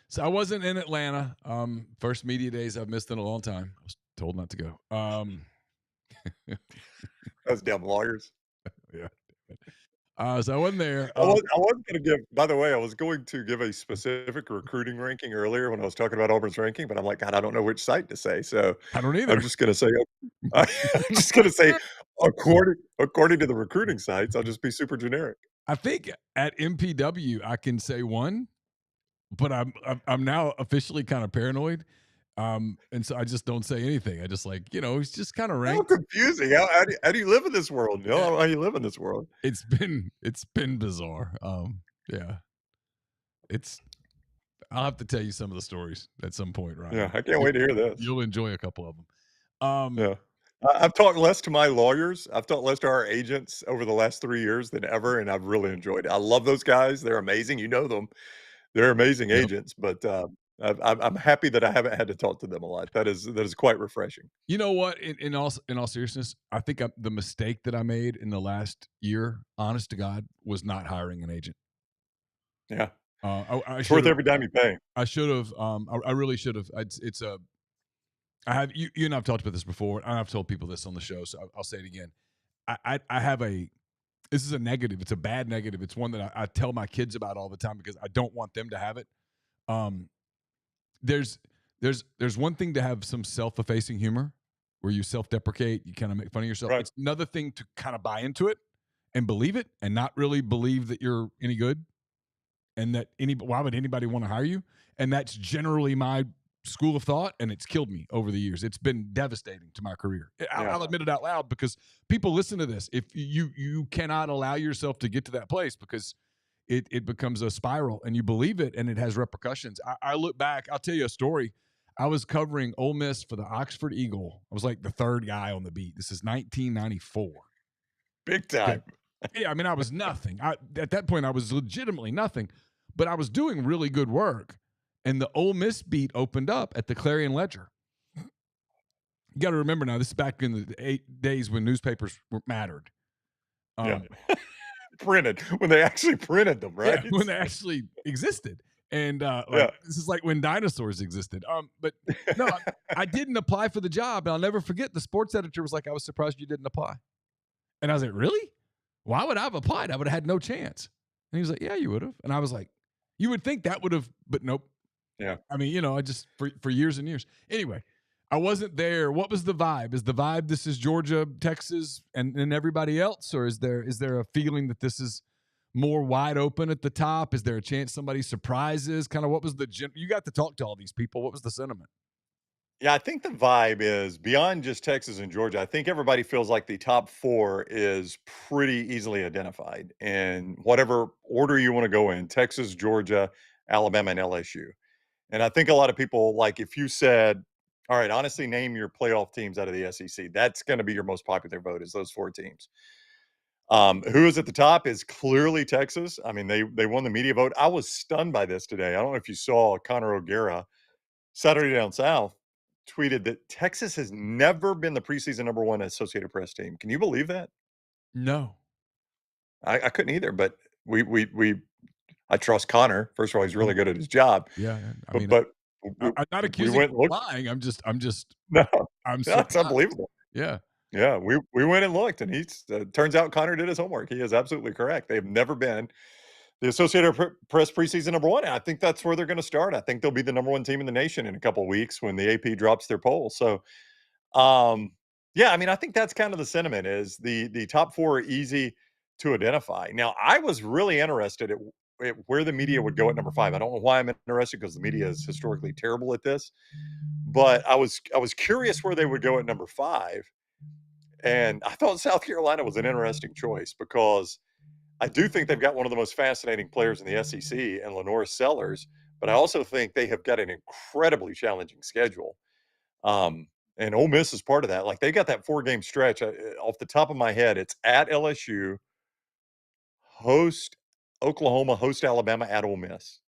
So I wasn't in Atlanta. First media days I've missed in a long time. I was told not to go. Those damn lawyers. Yeah. So I wasn't there. I wasn't gonna give by the way, I was going to give a specific recruiting ranking earlier when I was talking about Auburn's ranking, but I'm like, "God, I don't know which site to say." So, I don't I'm either. just gonna say I'm just gonna say according to the recruiting sites, I'll just be super generic. I think at MPW I can say one, but I'm now officially kind of paranoid. And so I just don't say anything. I just he's just kind of How ranked. confusing. How do you live in this world? You know how you live in this world. It's been bizarre. Yeah, it's I'll have to tell you some of the stories at some point, Yeah, Ryan. I can't wait to hear this. You'll enjoy a couple of them. Um, Yeah. I've talked less to my lawyers. I've talked less to our agents over the last 3 years than ever, and I've really enjoyed it. I love those guys. They're amazing. You know them. They're amazing yep. agents, but, I'm happy that I haven't had to talk to them a lot. That is quite refreshing. You know what? In all seriousness, I think the mistake that I made in the last year, honest to God, was not hiring an agent. Yeah. I It's should worth have. every dime you pay. I should have. I really should have. It's a. I have you and I've talked about this before, and I've told people this on the show, so I'll say it again. I have a. This is a negative. It's a bad negative. It's one that I tell my kids about all the time because I don't want them to have it. Um, there's there's one thing to have some self-effacing humor where you self-deprecate, you kind of make fun of yourself. Right. It's another thing to kind of buy into it and believe it and not really believe that you're any good and that why would anybody want to hire you? And that's generally my school of thought, and it's killed me over the years. It's been devastating to my career. Yeah. I'll admit it out loud because people listen to this. If you cannot allow yourself to get to that place because it becomes a spiral and you believe it and it has repercussions. I look back, I'll tell you a story. I was covering Ole Miss for the Oxford Eagle. I was like the third guy on the beat. This is 1994. Big Okay. time. Yeah, I mean, I was nothing. At that point, I was legitimately nothing, but I was doing really good work. And the Ole Miss beat opened up at the Clarion Ledger. You got to remember now, this is back in the days when newspapers mattered. Yeah. Printed when they actually printed them, right? Yeah, when they actually existed. And Yeah. this is like when dinosaurs existed. But no, I didn't apply for the job. And I'll never forget the sports editor was like, I was surprised you didn't apply. And I was like, really? Why would I have applied? I would have had no chance. And he was like, yeah, you would have. And I was like, you would think that would have, but nope. Yeah. I mean, I just for years and years. Anyway, I wasn't there. What was the vibe? Is the vibe this is Georgia, Texas, and everybody else? Or is there a feeling that this is more wide open at the top? Is there a chance somebody surprises? Kind of what was you got to talk to all these people. What was the sentiment? Yeah, I think the vibe is beyond just Texas and Georgia. I think everybody feels like the top 4 is pretty easily identified in whatever order you want to go in: Texas, Georgia, Alabama, and LSU. And I think a lot of people, like, if you said, all right, honestly, name your playoff teams out of the SEC, that's going to be your most popular vote, is those 4 teams. Who is at the top is clearly Texas. I mean, they won the media vote. I was stunned by this today. I don't know if you saw Connor O'Gara, Saturday Down South, tweeted that Texas has never been the preseason #1 Associated Press team. Can you believe that? No. I couldn't either, but we I trust Connor. First of all, he's really good at his job. Yeah. I But mean, but I'm not we accusing went you and of looked. lying. No, I'm that's surprised. unbelievable. Yeah. Yeah, we went and looked, and he's turns out Connor did his homework. He is absolutely correct. They've never been the Associated Press preseason #1. And I think that's where they're going to start. I think they'll be the #1 team in the nation in a couple of weeks when the AP drops their poll. So, yeah, I mean, I think that's kind of the sentiment: is the top 4 are easy to identify. Now, I was really interested at where the media would go at #5. I don't know why I'm interested, because the media is historically terrible at this, but I was curious where they would go at #5. And I thought South Carolina was an interesting choice because I do think they've got one of the most fascinating players in the SEC and Lenore Sellers, but I also think they have got an incredibly challenging schedule. And Ole Miss is part of that. Like, they got that 4-game stretch. Off the top of my head, it's at LSU, host Oklahoma, host Alabama, at Ole Miss.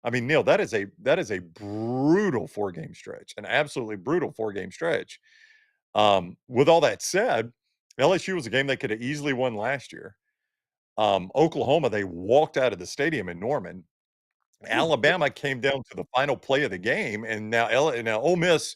I mean, Neil, that is a brutal 4-game stretch, an absolutely brutal 4-game stretch. With all that said, LSU was a game they could have easily won last year. Oklahoma, they walked out of the stadium in Norman. Ooh, Alabama came down to the final play of the game, and now Ole Miss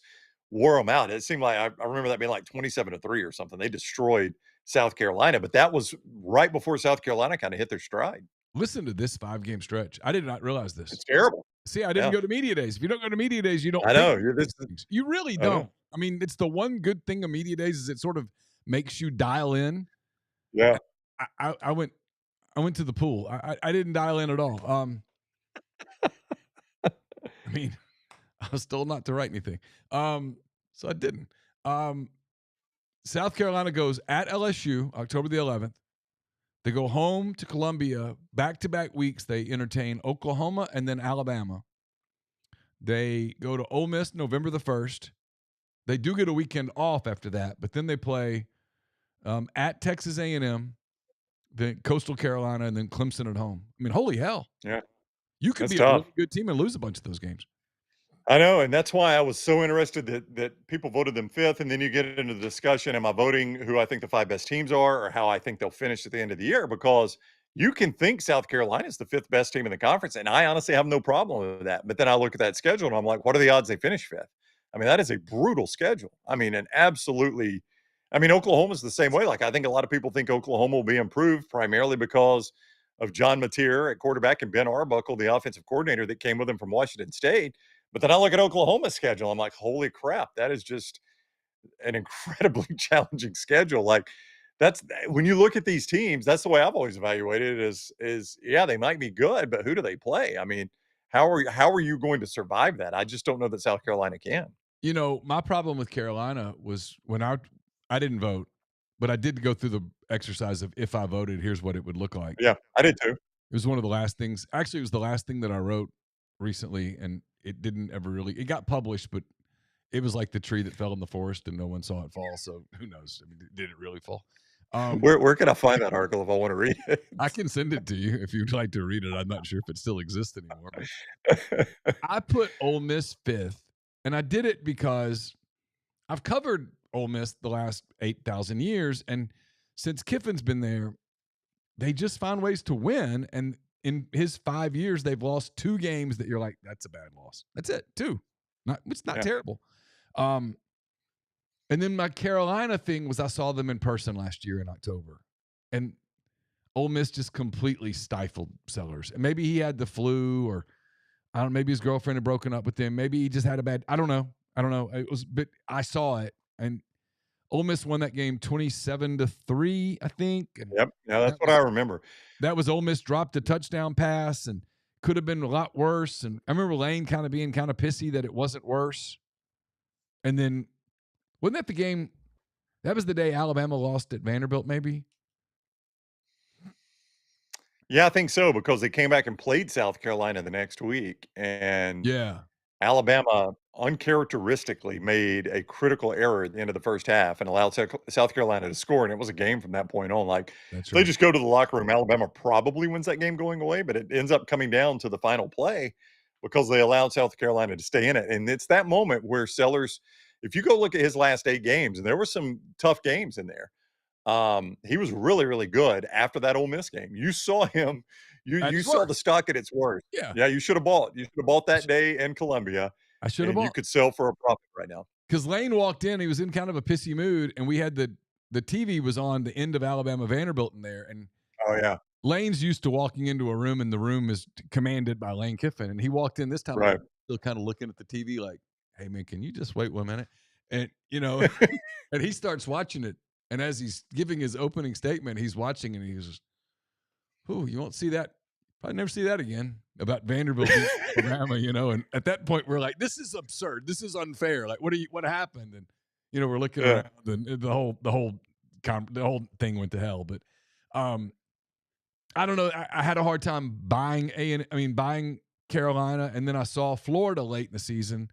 wore them out. It seemed like I remember that being like 27-3 or something. They destroyed South Carolina, but that was right before South Carolina kind of hit their stride. listen to this 5-game stretch. I did not realize this. It's terrible. See, I didn't Yeah, go to media days. If you don't go to media days, you don't I think know. about these things. You really I know. don't. I mean, it's the one good thing of media days is it sort of makes you dial in. Yeah. I went to the pool. I didn't dial in at all. I mean, I was told not to write anything. So I didn't. South Carolina goes at LSU October the 11th. They go home to Columbia back-to-back weeks. They entertain Oklahoma and then Alabama. They go to Ole Miss November the 1st. They do get a weekend off after that, but then they play at Texas A&M, then Coastal Carolina, and then Clemson at home. I mean, holy hell. Yeah. You could That's be a tough. really good team and lose a bunch of those games. I know, and that's why I was so interested that people voted them 5th, and then you get into the discussion, am I voting who I think the 5 best teams are or how I think they'll finish at the end of the year? Because you can think South Carolina is the 5th best team in the conference, and I honestly have no problem with that. But then I look at that schedule and I'm like, what are the odds they finish 5th? I mean, that is a brutal schedule. I mean, Oklahoma's the same way. Like, I think a lot of people think Oklahoma will be improved primarily because of John Mateer at quarterback and Ben Arbuckle, the offensive coordinator that came with him from Washington State. But then I look at Oklahoma's schedule. I'm like, holy crap, that is just an incredibly challenging schedule. Like, that's when you look at these teams, that's the way I've always evaluated it is yeah, they might be good, but who do they play? I mean, how are you going to survive that? I just don't know that South Carolina can. You know, my problem with Carolina was when I didn't vote, but I did go through the exercise of if I voted, here's what it would look like. Yeah, I did too. It was one of the last things. Actually, it was the last thing that I wrote recently, and it didn't ever really. It got published, but it was like the tree that fell in the forest, and no one saw it fall. So who knows? I mean, did it really fall? Where can I find that article if I wanna read it? I can send it to you if you'd like to read it. I'm not sure if it still exists anymore, but I put Ole Miss fifth, and I did it because I've covered Ole Miss the last 8,000 years, and since Kiffin's been there, they just find ways to win. And in his 5 years, they've lost 2 games that you're like, that's a bad loss. That's it, 2. It's not Yeah. terrible. Um, and then my Carolina thing was I saw them in person last year in October, and Ole Miss just completely stifled Sellers. And maybe he had the flu, or I don't know, maybe his girlfriend had broken up with him. Maybe he just had a bad. I don't know. I don't know. It was, but I saw it, and Ole Miss won that game 27-3, I think. And Yep. Yeah, that's that what was I remember. Ole Miss dropped a touchdown pass and could have been a lot worse. And I remember Lane kind of being kind of pissy that it wasn't worse. And then wasn't that the game? That was the day Alabama lost at Vanderbilt, maybe. Yeah, I think so because they came back and played South Carolina the next week, and Yeah, Alabama uncharacteristically made a critical error at the end of the first half and allowed South Carolina to score, and it was a game from that point on. Like, that's if they right. just go to the locker room, Alabama probably wins that game going away, but it ends up coming down to the final play because they allowed South Carolina to stay in it. And it's that moment where Sellers, if you go look at his last 8 games, and there were some tough games in there, he was really, really good after that Ole Miss game. You saw him, At you his saw the worst. stock at its worst. Yeah, Yeah, you should have bought. You should have bought that day in Columbia, I should have and you bought. could sell for a profit right now. Because Lane walked in, he was in kind of a pissy mood, and we had the TV was on the end of Alabama Vanderbilt in there, and Oh, yeah. Lane's used to walking into a room, and the room is commanded by Lane Kiffin, and he walked in this time, Right. still kind of looking at the TV like, "Hey man, can you just wait 1 minute?" And and he starts watching it, and as he's giving his opening statement, he's watching, and he goes, "Ooh, you won't see that. Probably never see that again about Vanderbilt beating Alabama." And at that point, we're like, "This is absurd. This is unfair. Like, what happened?" And we're looking Yeah. around, and the whole thing went to hell. But um, I don't know. I had a hard time buying Carolina, and then I saw Florida late in the season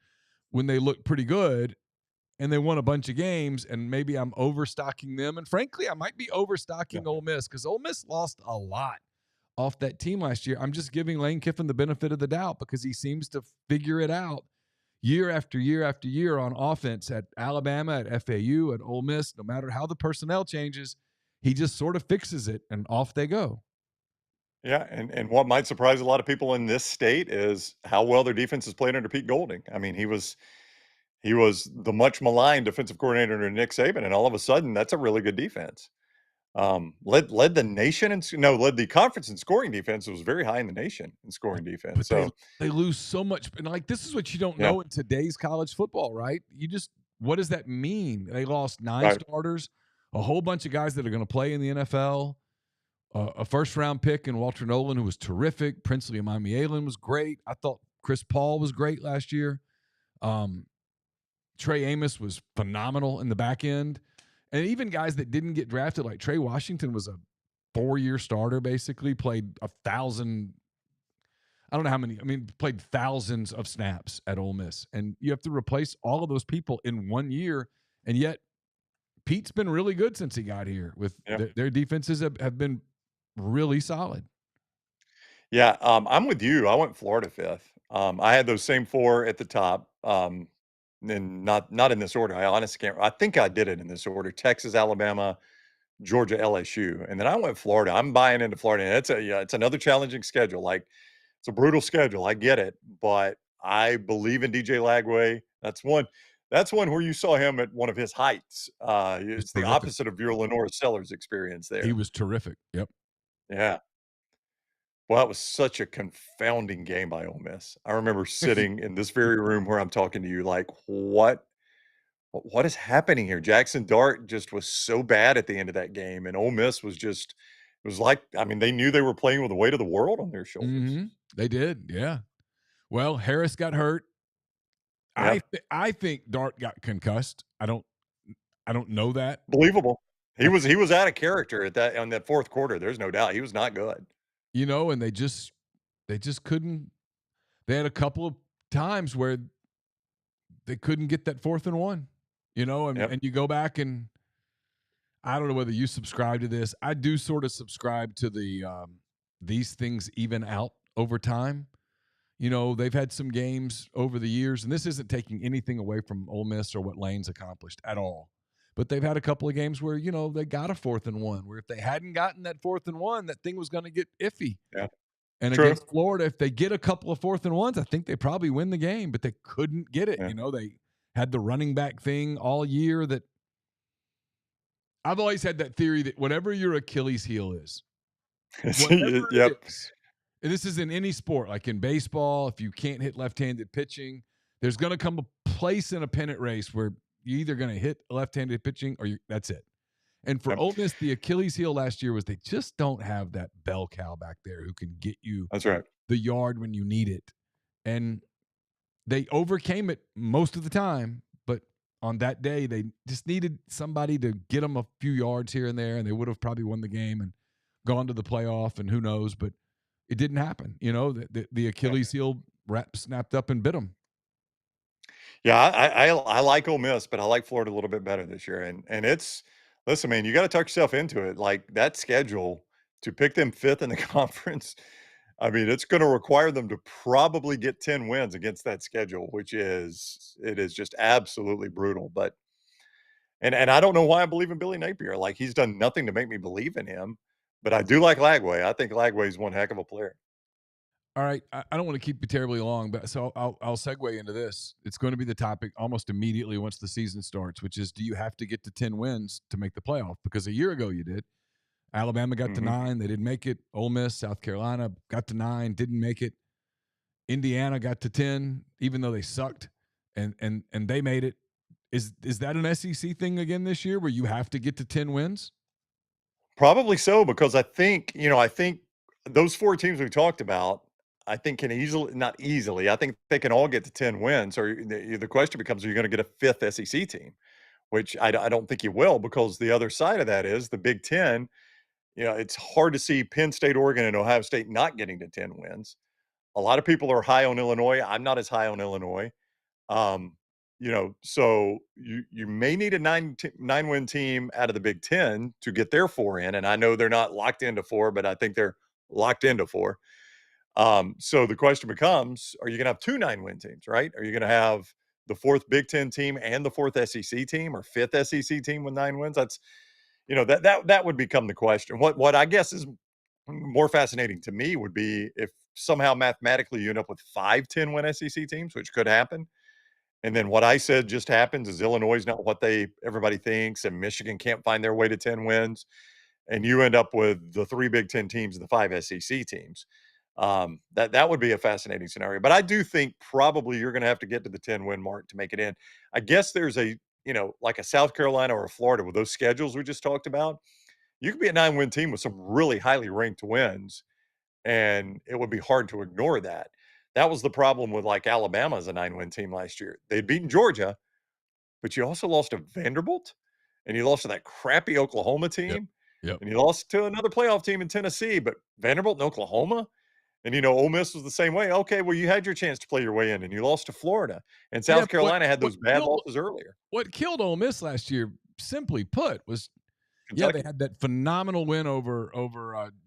when they looked pretty good, and they won a bunch of games, and maybe I'm overstocking them. And frankly, I might be Yeah. overstocking Ole Miss because Ole Miss lost a lot off that team last year. I'm just giving Lane Kiffin the benefit of the doubt because he seems to figure it out year after year after year on offense at Alabama, at FAU, at Ole Miss. No matter how the personnel changes, he just sort of fixes it, and off they go. Yeah, and what might surprise a lot of people in this state is how well their defense has played under Pete Golding. I mean, he was the much maligned defensive coordinator under Nick Saban, and all of a sudden, that's a really good defense. Led the nation in no, led the conference in scoring defense. It was very high in the nation in scoring defense. But they So, they lose so much, and like this is what you don't yeah, know in today's college football, right? What does that mean? They lost 9 right. starters, a whole bunch of guys that are going to play in the NFL, a first round pick in Walter Nolan, who was terrific. Princely Amamialin was great. I thought Chris Paul was great last year. Um, Trey Amos was phenomenal in the back end. And even guys that didn't get drafted, like Trey Washington was a 4-year starter, basically, played 1,000. I don't know how many. I mean, played thousands of snaps at Ole Miss. And you have to replace all of those people in 1 year. And yet, Pete's been really good since he got here. With Yeah. their defenses have been really solid. Yeah, I'm with you. I went Florida 5th. I had those same 4 at the top, and not in this order. I honestly can't. I think I did it in this order: Texas, Alabama, Georgia, LSU, and then I went Florida. I'm buying into Florida. And it's another challenging schedule. Like, it's a brutal schedule. I get it, but I believe in DJ Lagway. That's one where you saw him at one of his heights. He was It's the terrific. opposite of your Lenore Sellers experience He there. was terrific. Yep. Yeah. Well, that was such a confounding game by Ole Miss. I remember sitting in this very room where I'm talking to you, like, what is happening here? Jackson Dart just was so bad at the end of that game, and Ole Miss was just it was like, I mean, they knew they were playing with the weight of the world on their shoulders. They did. Yeah. Well, Harris got hurt. Yeah, I think Dart got concussed. I don't know that. believable. He I was think, he was out of character at that on that 4th quarter. There's no doubt. He was not good. and they just couldn't. They had a couple of times where they couldn't get that 4th and 1. And, Yep. and you go back and I don't know whether you subscribe to this. I do sort of subscribe to these things even out over time. They've had some games over the years, and this isn't taking anything away from Ole Miss or what Lane's accomplished at all. But they've had a couple of games where, they got a 4th and 1, where if they hadn't gotten that 4th and 1, that thing was going to get iffy. Yeah. And True. against Florida, if they get a couple of 4th and 1s, I think they probably win the game, but they couldn't get it. Yeah. They had the running back thing all year that I've always had that theory that whatever your Achilles heel is, whatever it Yep. is, and this is in any sport, like in baseball, if you can't hit left-handed pitching, there's going to come a place in a pennant race where you're either going to hit left-handed pitching or that's it. And for Yep. Ole Miss, the Achilles heel last year was they just don't have that bell cow back there who can get you That's right. the yard when you need it. And they overcame it most of the time, but on that day, they just needed somebody to get them a few yards here and there, and they would have probably won the game and gone to the playoff, and who knows, but it didn't happen. The Yeah. Achilles heel snapped up and bit them. Yeah, I like Ole Miss, but I like Florida a little bit better this year, and it's listen, man, you gotta talk yourself into it, like, that schedule to pick them 5th in the conference, I mean, it's gonna require them to probably get 10 wins against that schedule, which is it is just absolutely brutal, but and I don't know why I believe in Billy Napier, like, he's done nothing to make me believe in him, but I do like Lagway, I think Lagway's one heck of a player. All right, I don't want to keep you terribly long, but so I'll segue into this. It's going to be the topic almost immediately once the season starts, which is, do you have to get to 10 wins to make the playoff? Because a year ago you did. Alabama got to Mhm. 9, they didn't make it. Ole Miss, South Carolina got to 9, didn't make it. Indiana got to 10, even though they sucked, and they made it. Is that an SEC thing again this year, where you have to get to 10 wins? Probably so, because I think those 4 teams we talked about, I think can easily not easily, I think they can all get to 10 wins, or the question becomes, are you gonna get a 5th SEC team? Which I don't think you will, because the other side of that is the Big Ten, it's hard to see Penn State, Oregon, and Ohio State not getting to 10 wins. A lot of people are high on Illinois, I'm not as high on Illinois. Um, so you may need a 9-win team out of the Big Ten to get their 4 in, and I know they're not locked into 4, but I think they're locked into 4. So the question becomes, are you gonna have 2 9-win teams, right? Are you gonna have the 4th Big Ten team and the 4th SEC team or 5th SEC team with 9 wins? That's that would become the question. What I guess is more fascinating to me would be if somehow mathematically you end up with 5 10-win SEC teams, which could happen. And then what I said just happens is Illinois is not what everybody thinks, and Michigan can't find their way to 10 wins, and you end up with the 3 Big Ten teams and the 5 SEC teams. That would be a fascinating scenario. But I do think probably you're going to have to get to the 10-win mark to make it in. I guess there's like a South Carolina or a Florida with those schedules we just talked about. You could be a 9-win team with some really highly ranked wins, and it would be hard to ignore that. That was the problem with like Alabama as a 9-win team last year. They'd beaten Georgia, but you also lost to Vanderbilt, and you lost to that crappy Oklahoma Yep. team, Yep. and you lost to another playoff team in Tennessee, but Vanderbilt and Oklahoma. And Ole Miss was the same way. Okay, well, you had your chance to play your way in, and you lost to Florida. And Yeah, South but what Carolina had what those bad killed losses earlier. what killed Ole Miss last year, simply put, was yeah, they Kentucky. had that phenomenal win over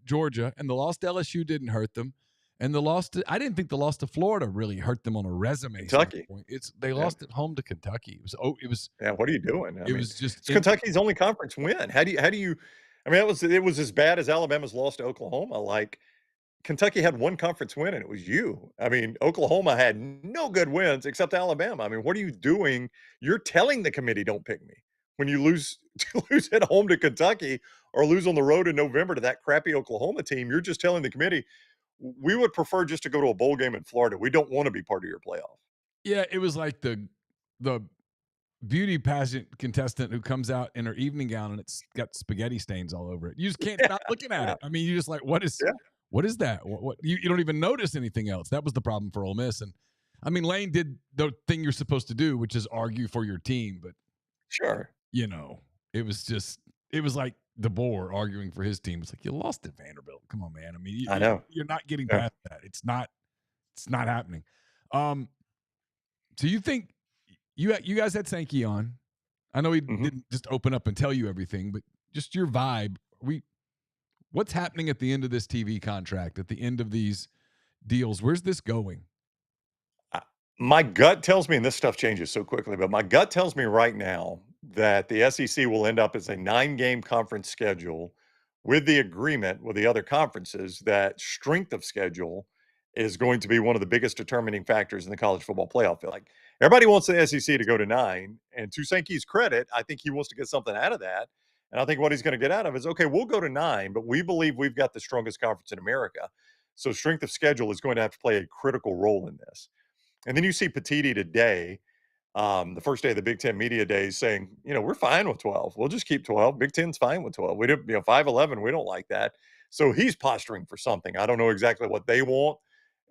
Georgia, and the loss to LSU didn't hurt them, and the loss to I didn't think the loss to Florida really hurt them on a resume Kentucky. standpoint. They Yeah. lost at home to Kentucky. Yeah, what are you doing? I It mean, was just it's Kentucky's only conference win. How do you I mean, it was as bad as Alabama's loss to Oklahoma. Like, Kentucky had one conference win, and it was you. I mean, Oklahoma had no good wins except Alabama. I mean, what are you doing? You're telling the committee, "Don't pick me." When you lose lose at home to Kentucky or lose on the road in November to that crappy Oklahoma team, you're just telling the committee, "We would prefer just to go to a bowl game in Florida. We don't wanna be part of your playoff." yeah, it was like the beauty pageant contestant who comes out in her evening gown and it's got spaghetti stains all over it. You just can't stop looking at Yeah, it. I mean, you're just like, what is yeah. What is that? What you don't even notice anything else. That was the problem for Ole Miss. And I mean, Lane did the thing you're supposed to do, which is argue for your team. But Sure. you know, it was just it was like DeBoer arguing for his team. It's like you lost to Vanderbilt. Come on, man. I mean, I know. you're not getting Yeah. past that. It's not happening. Um, so you think you guys had Sankey on? I know he Mhm. didn't just open up and tell you everything, but just your vibe. What's happening at the end of this TV contract? At the end of these deals, where's this going? I My gut tells me, and this stuff changes so quickly, but my gut tells me right now that the SEC will end up as a 9-game conference schedule with the agreement with the other conferences that strength of schedule is going to be one of the biggest determining factors in the college football playoff. Like everybody wants the SEC to go to 9, and to Sankey's credit, I think he wants to get something out of that. And I think what he's going to get out of it is okay, we'll go to 9, but we believe we've got the strongest conference in America. So strength of schedule is going to have to play a critical role in this. And then you see Petiti today, the first day of the Big Ten media days, saying, we're fine with 12. We'll just keep 12. Big Ten's fine with 12. We don't, 5-11, we don't like that. So he's posturing for something. I don't know exactly what they want.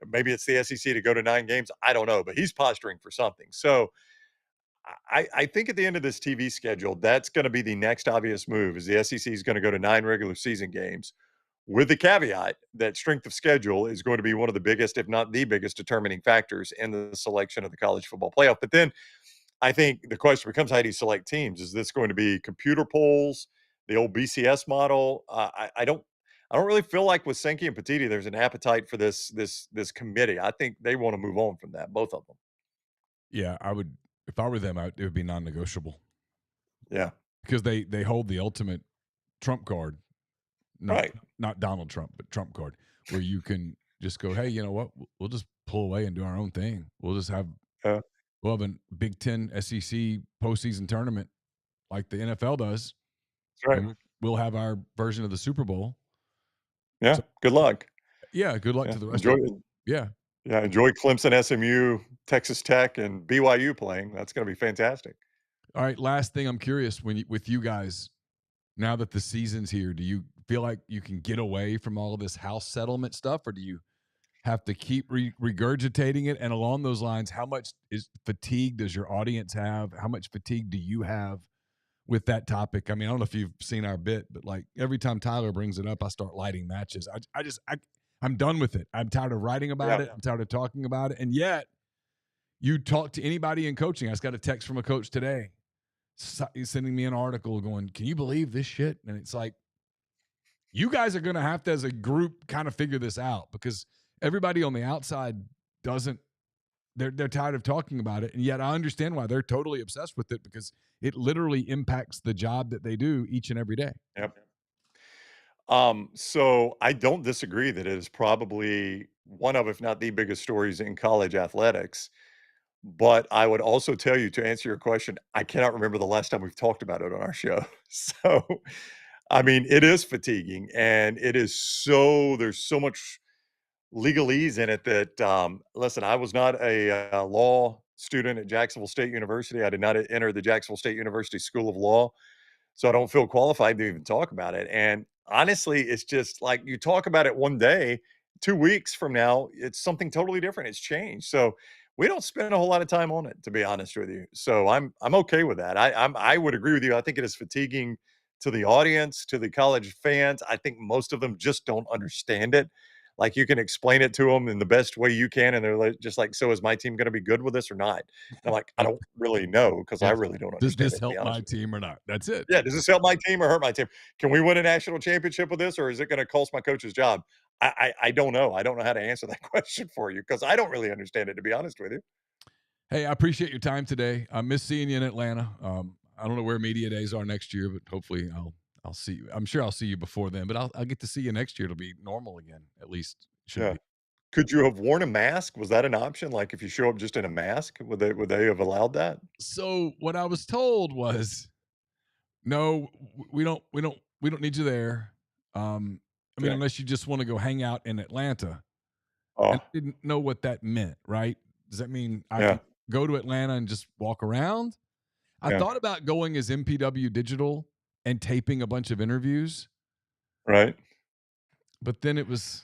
Maybe it's the SEC to go to 9 games. I don't know, but he's posturing for something. So I think at the end of this TV schedule, that's going to be the next obvious move is the SEC is going to go to 9 regular season games with the caveat that strength of schedule is going to be one of the biggest, if not the biggest, determining factors in the selection of the college football playoff. But then I think the question becomes, how do you select teams? Is this going to be computer polls, the old BCS model? I don't really feel like with Sankey and Petiti, there's an appetite for this committee. I think they want to move on from that, both of them. Yeah, I would if I were them, it would be non-negotiable Yeah, because they hold the ultimate trump card, not right. not Donald Trump, but Trump card, where you can just go, hey, you know what? We'll just pull away and do our own thing. Uh, We'll have a Big Ten SEC postseason tournament like the NFL does, that's right. and we'll have our version of the Super Bowl. Yeah. So Good luck. yeah, good luck Yeah. to the rest Enjoy of it. them. Yeah. Yeah. Enjoy Clemson, SMU, Texas Tech, and BYU playing. That's going to be fantastic. All right. Last thing, I'm curious with you guys now that the season's here. Do you feel like you can get away from all of this house settlement stuff, or do you have to keep regurgitating it? And along those lines, how much is fatigue does your audience have? How much fatigue do you have with that topic? I mean, I don't know if you've seen our bit, but like every time Tyler brings it up, I start lighting matches. I'm done with it. I'm tired of writing about Yeah. it. I'm tired of talking about it. And yet, you talk to anybody in coaching. I just got a text from a coach today. He's sending me an article going, "Can you believe this shit?" And it's like, you guys are going to have to, as a group, kind of figure this out because everybody on the outside doesn't. They're tired of talking about it, and yet I understand why they're totally obsessed with it because it literally impacts the job that they do each and every day. Yep. So I don't disagree that it is probably one of, if not the biggest stories in college athletics. But I would also tell you, to answer your question, I cannot remember the last time we've talked about it on our show. So, I mean, it is fatiguing and there's so much legalese in it that, listen, I was not a law student at Jacksonville State University. I did not enter the Jacksonville State University School of Law. So I don't feel qualified to even talk about it. And honestly, it's just like you talk about it one day, 2 weeks from now, it's something totally different. It's changed. So we don't spend a whole lot of time on it, to be honest with you. So I'm okay with that. I would agree with you. I think it is fatiguing to the audience, to the college fans. I think most of them just don't understand it. Like you can explain it to them in the best way you can, and they're just like, "So is my team going to be good with this or not?" And I'm like, "I Yep. don't really know because I Yes. really don't Does understand this it, to be help honest my with you." team or not? That's it. Yeah, does this help my team or hurt my team? Can we win a national championship with this, or is it gonna cost my coach's job? I don't know. I don't know how to answer that question for you because I don't really understand it, to be honest with you. Hey, I appreciate your time today. I miss seeing you in Atlanta. I don't know where media days are next year, but hopefully I'll see you. I'm sure I'll see you before then, but I'll get to see you next year. It'll be normal again. At least should Yeah. be. Could you have worn a mask? Was that an option? Like, if you show up just in a mask, would they have allowed that? So what I was told was, no, we don't need you there. I mean, Okay. unless you just want to go hang out in Atlanta. And Oh, I didn't know what that meant, right? Does that mean I yeah, can go to Atlanta and just walk around? I yeah, thought about going as MPW digital and taping a bunch of interviews, right. but then it was.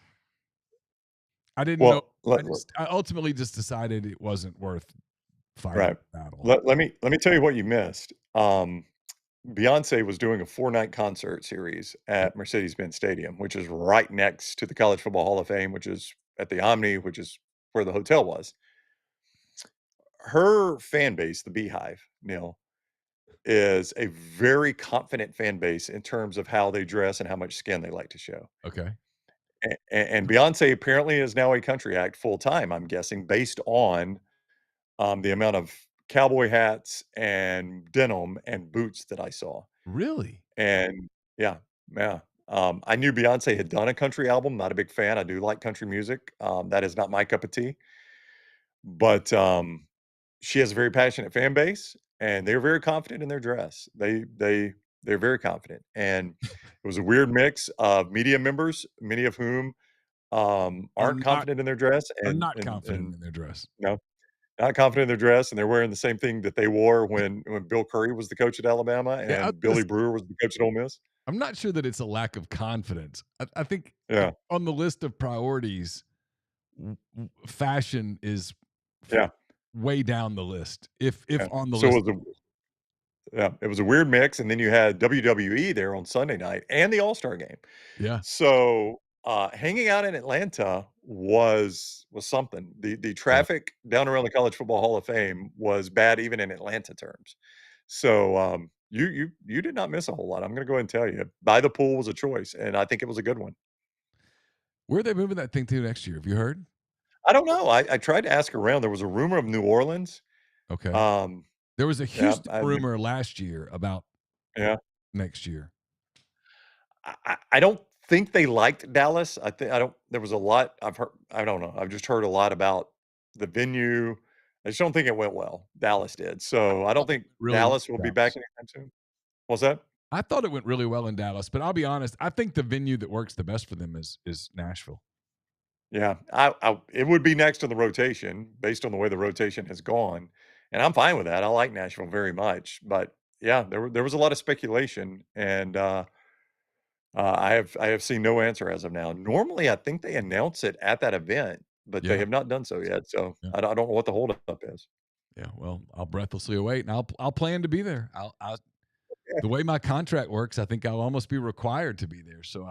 I didn't know. Well, let I ultimately just decided it wasn't worth fighting right. the battle. Let me tell you what you missed. Beyoncé was doing a 4-night concert series Yeah. at Mercedes-Benz Stadium, which is right next to the College Football Hall of Fame, which is at the Omni, which is where the hotel was. Her fan base, the Beehive, Neil, is a very confident fan base in terms of how they dress and how much skin they like to show. Okay. And Beyoncé apparently is now a country act full time, I'm guessing, based on the amount of cowboy hats and denim and boots that I saw. Really? And yeah, yeah. I knew Beyoncé had done a country album. Not a big fan. I do like country music. That is not my cup of tea. But she has a very passionate fan base, and they're very confident in their dress. They're very confident, and it was a weird mix of media members, many of whom Are aren't not confident in their dress, are and not confident in their dress. no, not confident in their dress, and they're wearing the same thing that they wore when Bill Curry was the coach at Alabama Yeah, I was and gonna Billy Brewer was the coach at Ole Miss. I'm not sure that it's a lack of confidence. I think Yeah, on the list of priorities, fashion is yeah, way down the list, if yeah. on the So list. it was a weird mix, and then you had WWE there on Sunday night and the All-Star game. Yeah. So, hanging out in Atlanta was something. The Yeah. traffic down around the College Football Hall of Fame was bad even in Atlanta terms. So, you did not miss a whole lot. I'm gonna go ahead and tell you. By the Pool was a choice, and I think it was a good one. Where are they moving that thing to next year? Have you heard? I don't know. I tried to ask around. There was a rumor of New Orleans. Okay. Um, There was a yeah, Houston rumor last year about yeah. next year. I don't think they liked Dallas. I don't there was a lot I've heard I don't know. I've just heard a lot about the venue. I just don't think it went well. Dallas did. So I don't think Really well Dallas will in be back Dallas. anytime soon. What's that? I thought it went really well in Dallas, but I'll be honest, I think the venue that works the best for them is Nashville. Yeah. I it would be next on the rotation based on the way the rotation has gone. And I'm fine with that. I like Nashville very much. But yeah, there was a lot of speculation and I have seen no answer as of now. Normally, I think they announce it at that event, but they Yeah. have not done so yet. So Yeah. I don't know what the holdup is. Yeah. Well, I'll breathlessly await, and I'll plan to be there. I'll Yeah, the way my contract works, I think I'll almost be required to be there. So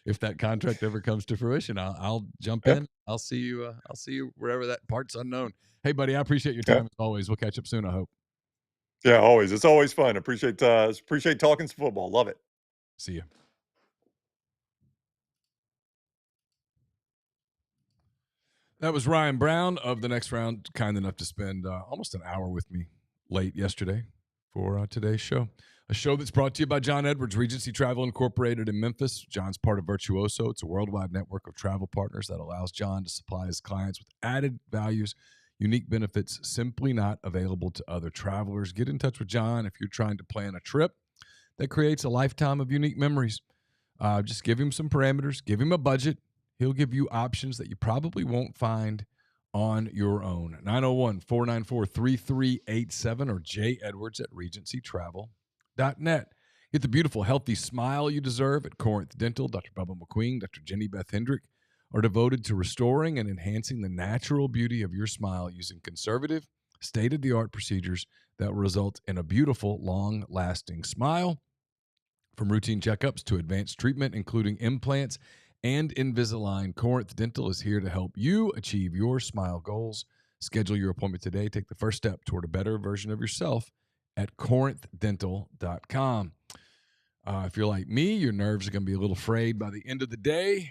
if that contract ever comes to fruition, I'll jump yeah, in. I'll see you. I'll see you wherever that part's unknown. Hey, buddy, I appreciate your yeah, time as always. We'll catch up soon. I hope. yeah. Always, it's always fun. Appreciate talking some football. Love it. See you. That was Ryan Brown of the Next Round, kind enough to spend almost an hour with me late yesterday for today's show. A show that's brought to you by John Edwards, Regency Travel Incorporated in Memphis. John's part of Virtuoso. It's a worldwide network of travel partners that allows John to supply his clients with added values, unique benefits simply not available to other travelers. Get in touch with John if you're trying to plan a trip that creates a lifetime of unique memories. Just give him some parameters, give him a budget. He'll give you options that you probably won't find on your own. 901-494-3387 or jedwards at regencytravel.net. Get the beautiful, healthy smile you deserve at Corinth Dental. Dr. Bubba McQueen, Dr. Jenny Beth Hendrick are devoted to restoring and enhancing the natural beauty of your smile using conservative, state-of-the-art procedures that result in a beautiful, long-lasting smile. From routine checkups to advanced treatment, including implants and Invisalign, Corinth Dental is here to help you achieve your smile goals. Schedule your appointment today. Take the first step toward a better version of yourself at corinthdental.com. If you're like me, your nerves are going to be a little frayed by the end of the day.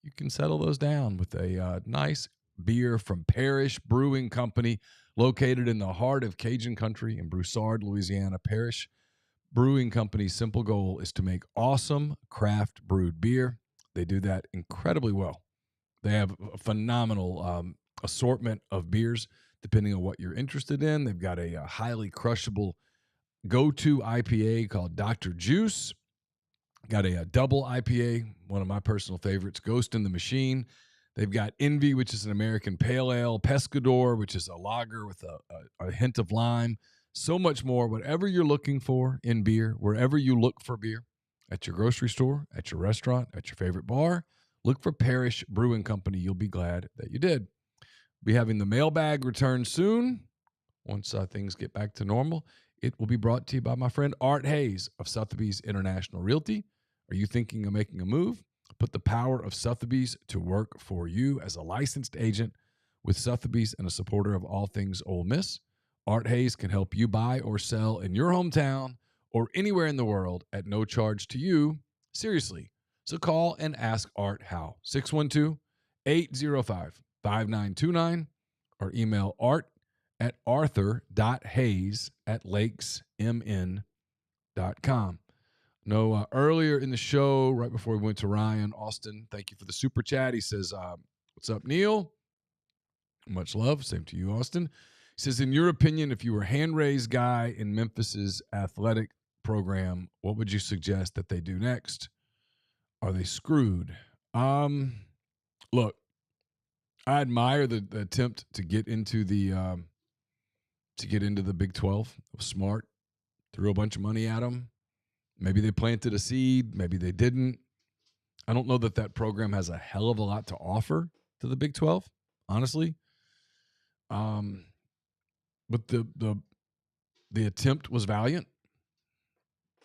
You can settle those down with a nice beer from Parish Brewing Company, located in the heart of Cajun country in Broussard, Louisiana. Parish Brewing Company's simple goal is to make awesome craft brewed beer. They do that incredibly well. They have a phenomenal assortment of beers depending on what you're interested in. They've got a highly crushable go-to IPA called Dr. Juice. Got a double IPA, one of my personal favorites, Ghost in the Machine. They've got Envy, which is an American pale ale, Pescador, which is a lager with a hint of lime, so much more. Whatever you're looking for in beer, wherever you look for beer, at your grocery store, at your restaurant, at your favorite bar, Look for Parish Brewing Company. You'll be glad that you did. Be having the mailbag return soon. Once things get back to normal, it will be brought to you by my friend Art Hayes of Sotheby's International Realty. Are you thinking of making a move? Put the power of Sotheby's to work for you as a licensed agent with Sotheby's and a supporter of all things Ole Miss. Art Hayes can help you buy or sell in your hometown or anywhere in the world at no charge to you. Seriously. So call and ask Art how. 612-805-5929 or email art at arthur.hayes@lakesmn.com. No, earlier in the show, right before we went to Ryan Austin, thank you for the super chat. He says, what's up, Neal? Much love. Same to you, Austin. He says, in your opinion, if you were hand-raised guy in Memphis's athletic program, what would you suggest that they do next? Are they screwed? Look, I admire the attempt to get into the Big 12. It was smart. Threw a bunch of money at them. Maybe they planted a seed. Maybe they didn't. I don't know that that program has a hell of a lot to offer to the Big 12, honestly. But the attempt was valiant.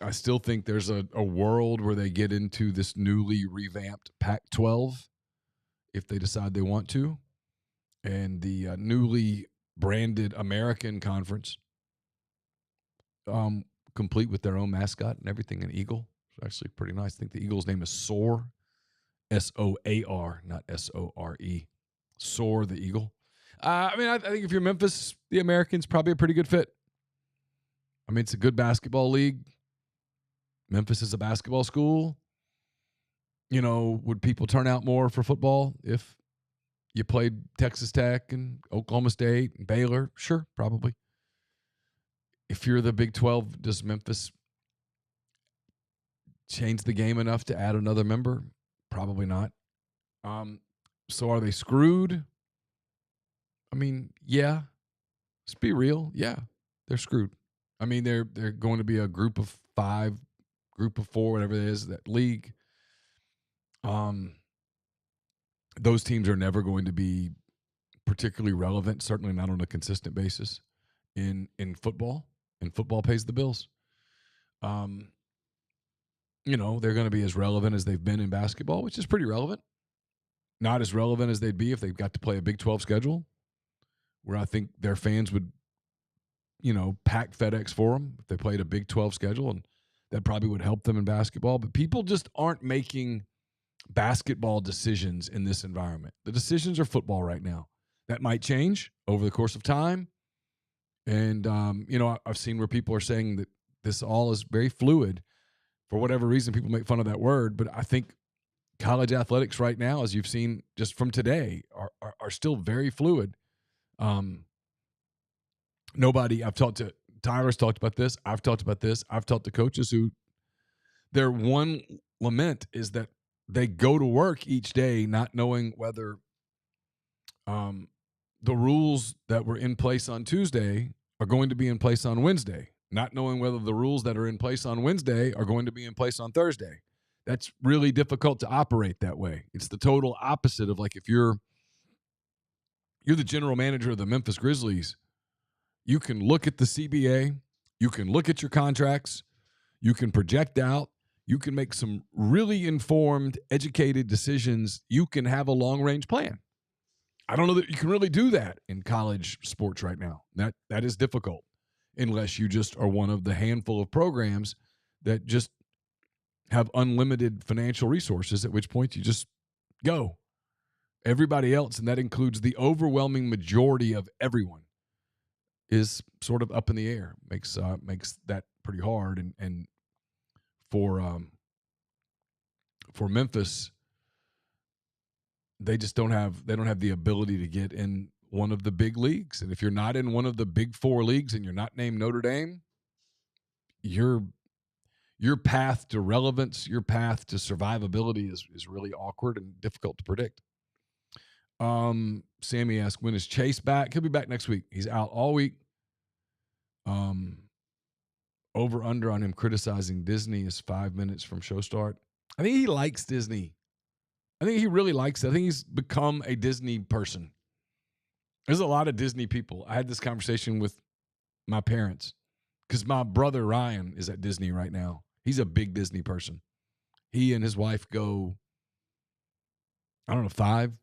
I still think there's a world where they get into this newly revamped Pac-12 if they decide they want to, and the newly branded American Conference, complete with their own mascot and everything, an eagle. It's actually pretty nice. I think the eagle's name is Soar, S-O-A-R, not S-O-R-E. Soar the eagle. I think if you're Memphis, the American's probably a pretty good fit. I mean, it's a good basketball league. Memphis is a basketball school. You know, would people turn out more for football if you played Texas Tech and Oklahoma State and Baylor? Sure, probably. If you're the Big 12, does Memphis change the game enough to add another member? Probably not. So are they screwed? I mean, yeah. Let's be real. Yeah, they're screwed. I mean, they're going to be a group of 5, group of 4, whatever it is, that league. Those teams are never going to be particularly relevant, certainly not on a consistent basis in football, and football pays the bills. You know, they're going to be as relevant as they've been in basketball, which is pretty relevant. Not as relevant as they'd be if they've got to play a Big 12 schedule, where I think their fans would, you know, pack FedEx for them if they played a Big 12 schedule, and that probably would help them in basketball. But people just aren't making basketball decisions in this environment. The decisions are football right now. That might change over the course of time. And, you know, I've seen where people are saying that this all is very fluid. For whatever reason, people make fun of that word. But I think college athletics right now, as you've seen just from today, are still very fluid. Tyler's talked about this. I've talked about this. I've talked to coaches who their one lament is that they go to work each day not knowing whether the rules that were in place on Tuesday are going to be in place on Wednesday, not knowing whether the rules that are in place on Wednesday are going to be in place on Thursday. That's really difficult to operate that way. It's the total opposite of, like, if you're the general manager of the Memphis Grizzlies, you can look at the CBA, you can look at your contracts, you can project out, you can make some really informed, educated decisions. You can have a long-range plan. I don't know that you can really do that in college sports right now. That is difficult unless you just are one of the handful of programs that just have unlimited financial resources, at which point you just go. Everybody else, and that includes the overwhelming majority of everyone, is sort of up in the air. Makes that pretty hard. And for Memphis, they don't have the ability to get in one of the big leagues. And if you're not in one of the big 4 leagues and you're not named Notre Dame, your path to relevance, your path to survivability is really awkward and difficult to predict. Sammy asked, when is Chase back? He'll be back next week. He's out all week. Over under on him criticizing Disney is 5 minutes from show start. I think he likes Disney. I think he really likes it. I think he's become a Disney person. There's a lot of Disney people. I had this conversation with my parents because my brother Ryan is at Disney right now. He's a big Disney person. He and his wife go, I don't know, 5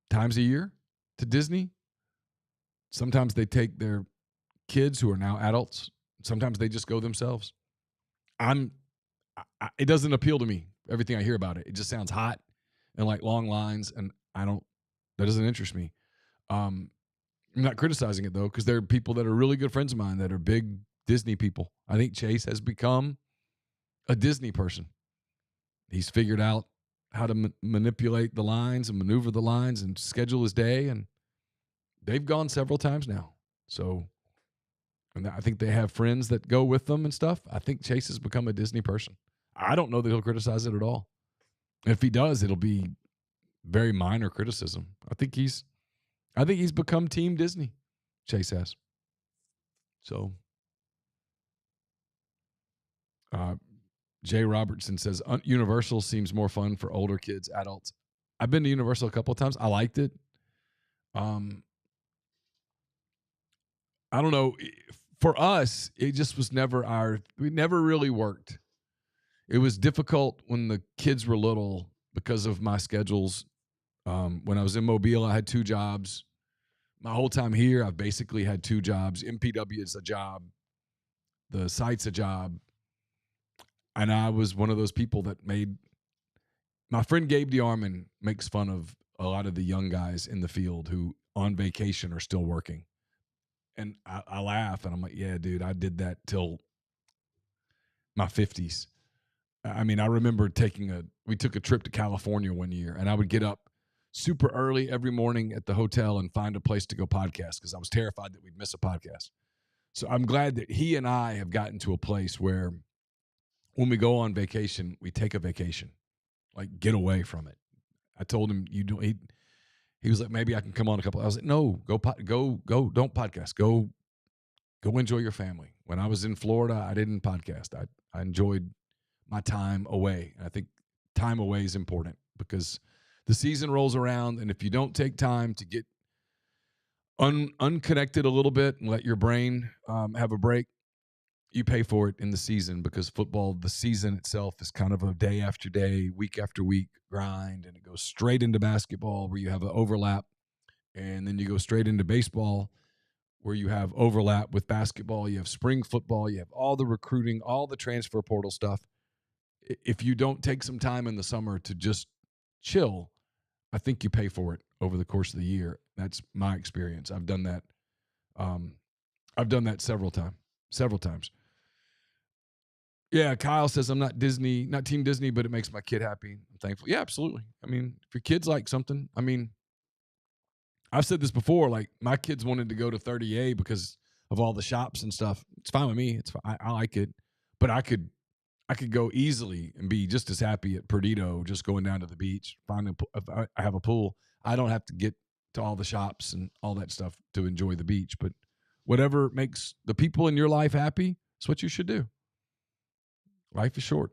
times a year to Disney. Sometimes they take their kids who are now adults. Sometimes they just go themselves. It doesn't appeal to me. Everything I hear about it, it just sounds hot and like long lines, and that doesn't interest me. I'm not criticizing it though, because there are people that are really good friends of mine that are big Disney people. I think Chase has become a Disney person. He's figured out how to manipulate the lines and maneuver the lines and schedule his day, and they've gone several times now. So, and I think they have friends that go with them and stuff. I think Chase has become a Disney person. I don't know that he'll criticize it at all. If he does, it'll be very minor criticism. I think he's become Team Disney. Chase has. So, Jay Robertson says Universal seems more fun for older kids, adults. I've been to Universal a couple of times. I liked it. I don't know. For us, it just was never we never really worked. It was difficult when the kids were little because of my schedules. When I was in Mobile, I had 2 jobs. My whole time here, I've basically had 2 jobs. MPW is a job. The site's a job. And I was one of those people that my friend Gabe DeArmond makes fun of a lot of the young guys in the field who on vacation are still working. And I laugh and I'm like, yeah, dude, I did that till my 50s. I mean, I remember we took a trip to California one year, and I would get up super early every morning at the hotel and find a place to go podcast because I was terrified that we'd miss a podcast. So I'm glad that he and I have gotten to a place where when we go on vacation, we take a vacation, like get away from it. I told him, he was like, maybe I can come on a couple. I was like, no, go, don't podcast. Go enjoy your family. When I was in Florida, I didn't podcast. I enjoyed my time away. And I think time away is important because the season rolls around, and if you don't take time to get unconnected a little bit and let your brain have a break, you pay for it in the season because football, the season itself is kind of a day after day, week after week grind, and it goes straight into basketball where you have an overlap, and then you go straight into baseball where you have overlap with basketball. You have spring football. You have all the recruiting, all the transfer portal stuff. If you don't take some time in the summer to just chill, I think you pay for it over the course of the year. That's my experience. I've done that. I've done that several times. Yeah, Kyle says I'm not Team Disney, but it makes my kid happy. I'm thankful. Yeah, absolutely. I mean, if your kids like something, I mean, I've said this before. Like my kids wanted to go to 30A because of all the shops and stuff. It's fine with me. It's fine. I like it, but I could go easily and be just as happy at Perdido, just going down to the beach. If I have a pool, I don't have to get to all the shops and all that stuff to enjoy the beach. But whatever makes the people in your life happy, it's what you should do. Life is short.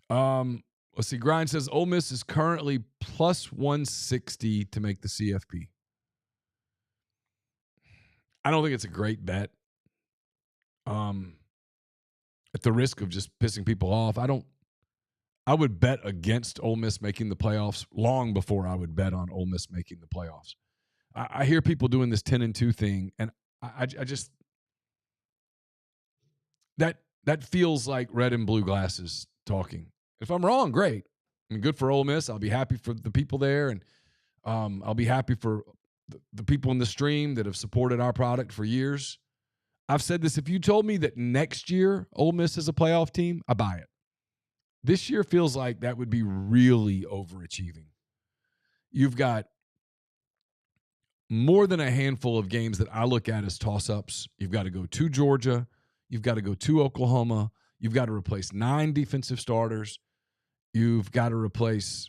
Let's see. Grind says Ole Miss is currently plus 160 to make the CFP. I don't think it's a great bet. At the risk of just pissing people off, I would bet against Ole Miss making the playoffs long before I would bet on Ole Miss making the playoffs. I hear people doing this 10-2 thing, and I just that feels like red and blue glasses talking. If I'm wrong, great. I mean, good for Ole Miss. I'll be happy for the people there, and I'll be happy for the people in the stream that have supported our product for years. I've said this. If you told me that next year Ole Miss is a playoff team, I buy it. This year feels like that would be really overachieving. You've got more than a handful of games that I look at as toss-ups. You've got to go to Georgia. You've got to go to Oklahoma. You've got to replace 9 defensive starters. You've got to replace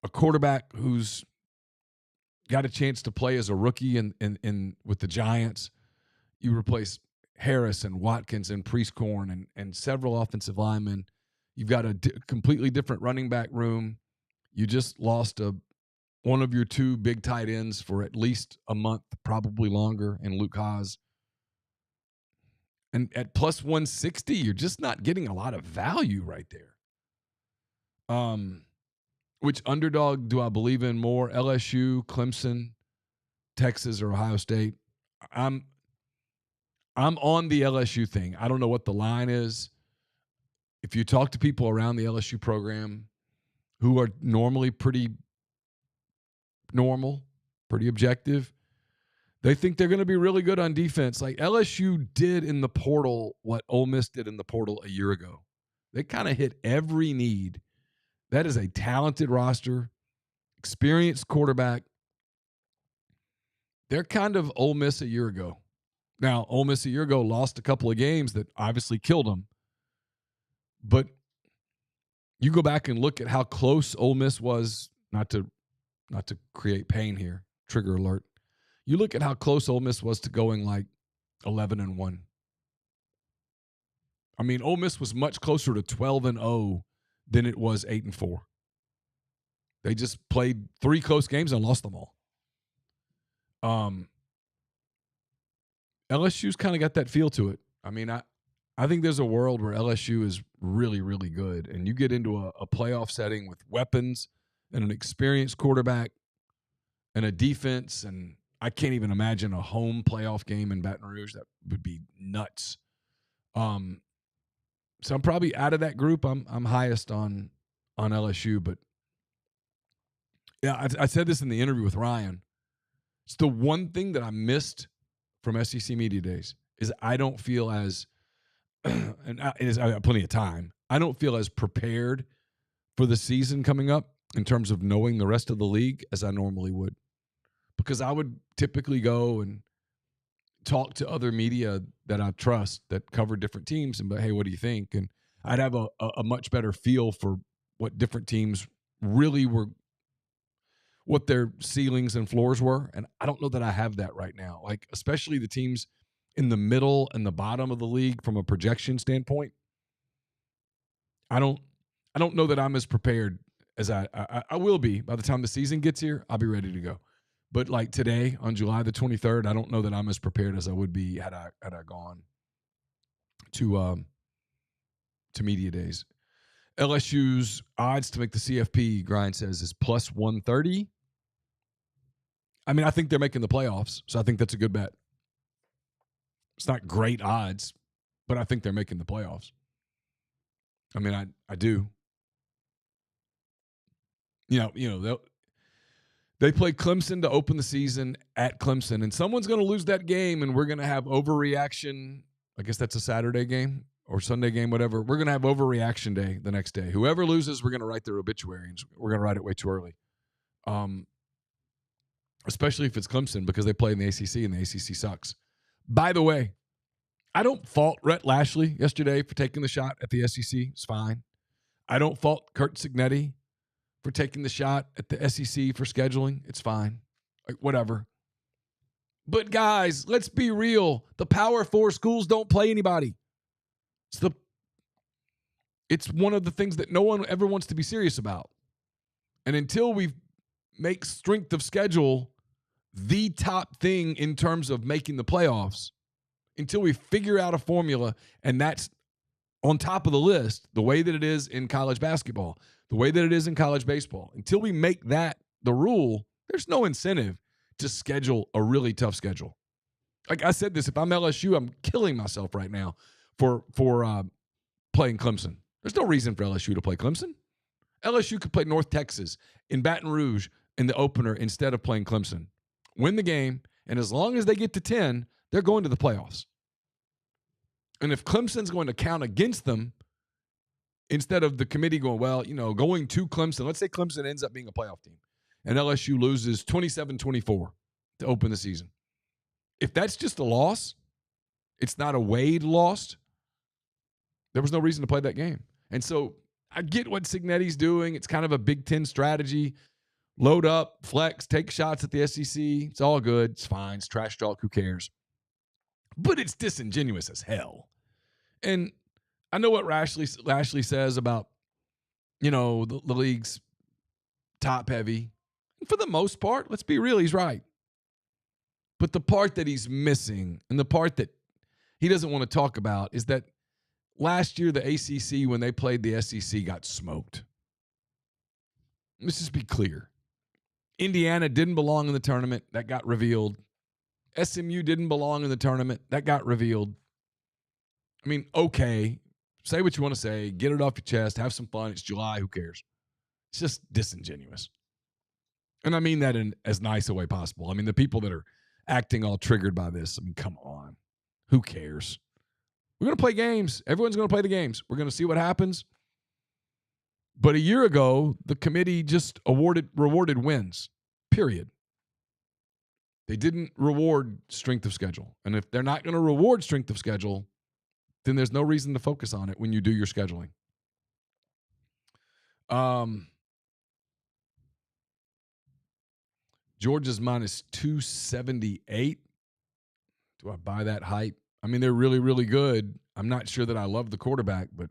a quarterback who's got a chance to play as a rookie in with the Giants. You replace Harris and Watkins and Priestcorn and several offensive linemen. You've got a completely different running back room. You just lost one of your two big tight ends for at least a month, probably longer, and Luke Haas. And at plus 160, you're just not getting a lot of value right there. Which underdog do I believe in more? LSU, Clemson, Texas, or Ohio State? I'm on the LSU thing. I don't know what the line is. If you talk to people around the LSU program who are normally pretty normal, pretty objective, they think they're going to be really good on defense. Like LSU did in the portal what Ole Miss did in the portal a year ago. They kind of hit every need. That is a talented roster, experienced quarterback. They're kind of Ole Miss a year ago. Now, Ole Miss a year ago lost a couple of games that obviously killed them. But you go back and look at how close Ole Miss was, not to create pain here, trigger alert. You look at how close Ole Miss was to going like 11-1. I mean, Ole Miss was much closer to 12-0 than it was 8-4. They just played 3 close games and lost them all. LSU's kind of got that feel to it. I mean, I think there's a world where LSU is really, really good, and you get into a playoff setting with weapons and an experienced quarterback and a defense, and I can't even imagine a home playoff game in Baton Rouge. That would be nuts. So I'm probably out of that group. I'm highest on LSU, but yeah, I said this in the interview with Ryan. It's the one thing that I missed from SEC Media Days is I don't feel as, and I have plenty of time, I don't feel as prepared for the season coming up in terms of knowing the rest of the league as I normally would. Because I would typically go and talk to other media that I trust that cover different teams and, but hey, what do you think? And I'd have a much better feel for what different teams really were, what their ceilings and floors were. And I don't know that I have that right now. Like, especially the teams in the middle and the bottom of the league from a projection standpoint. I don't know that I'm as prepared as I will be by the time the season gets here. I'll be ready to go. But like today on July the 23rd, I don't know that I'm as prepared as I would be had I gone to media days. LSU's odds to make the CFP, Grind says, is plus 130. I mean, I think they're making the playoffs, so I think that's a good bet. It's not great odds, but I think they're making the playoffs. I mean, I do. You know, they play Clemson to open the season at Clemson, and someone's going to lose that game, and we're going to have overreaction. I guess that's a Saturday game or Sunday game, whatever. We're going to have overreaction day the next day. Whoever loses, we're going to write their obituary, and we're going to write it way too early. Especially if it's Clemson because they play in the ACC, and the ACC sucks. By the way, I don't fault Rhett Lashley yesterday for taking the shot at the SEC. It's fine. I don't fault Kurt Cignetti for taking the shot at the SEC for scheduling. It's fine. Like, whatever. But guys, let's be real. The Power 4 schools don't play anybody. It's one of the things that no one ever wants to be serious about. And until we make strength of schedule the top thing in terms of making the playoffs, until we figure out a formula, and that's on top of the list, the way that it is in college basketball, the way that it is in college baseball, until we make that the rule, there's no incentive to schedule a really tough schedule. Like I said this, if I'm LSU, I'm killing myself right now for playing Clemson. There's no reason for LSU to play Clemson. LSU could play North Texas in Baton Rouge in the opener instead of playing Clemson. Win the game, and as long as they get to 10, they're going to the playoffs. And if Clemson's going to count against them, instead of the committee going, well, going to Clemson, let's say Clemson ends up being a playoff team, and LSU loses 27-24 to open the season. If that's just a loss, it's not a Wade loss, there was no reason to play that game. And so I get what Cignetti's doing. It's kind of a Big Ten strategy. Load up, flex, take shots at the SEC. It's all good. It's fine. It's trash talk. Who cares? But it's disingenuous as hell. And I know what Lashley says about, the league's top heavy. And for the most part, let's be real, he's right. But the part that he's missing and the part that he doesn't want to talk about is that last year, the ACC, when they played the SEC, got smoked. Let's just be clear. Indiana didn't belong in the tournament. That got revealed. SMU didn't belong in the tournament. That got revealed. I mean, okay, say what you want to say. Get it off your chest. Have some fun. It's July. Who cares? It's just disingenuous. And I mean that in as nice a way possible. I mean, the people that are acting all triggered by this, I mean, come on. Who cares? We're going to play games. Everyone's going to play the games. We're going to see what happens. But a year ago, the committee just rewarded wins, period. They didn't reward strength of schedule. And if they're not going to reward strength of schedule, then there's no reason to focus on it when you do your scheduling. Georgia's minus 278. Do I buy that hype? I mean, they're really, really good. I'm not sure that I love the quarterback, but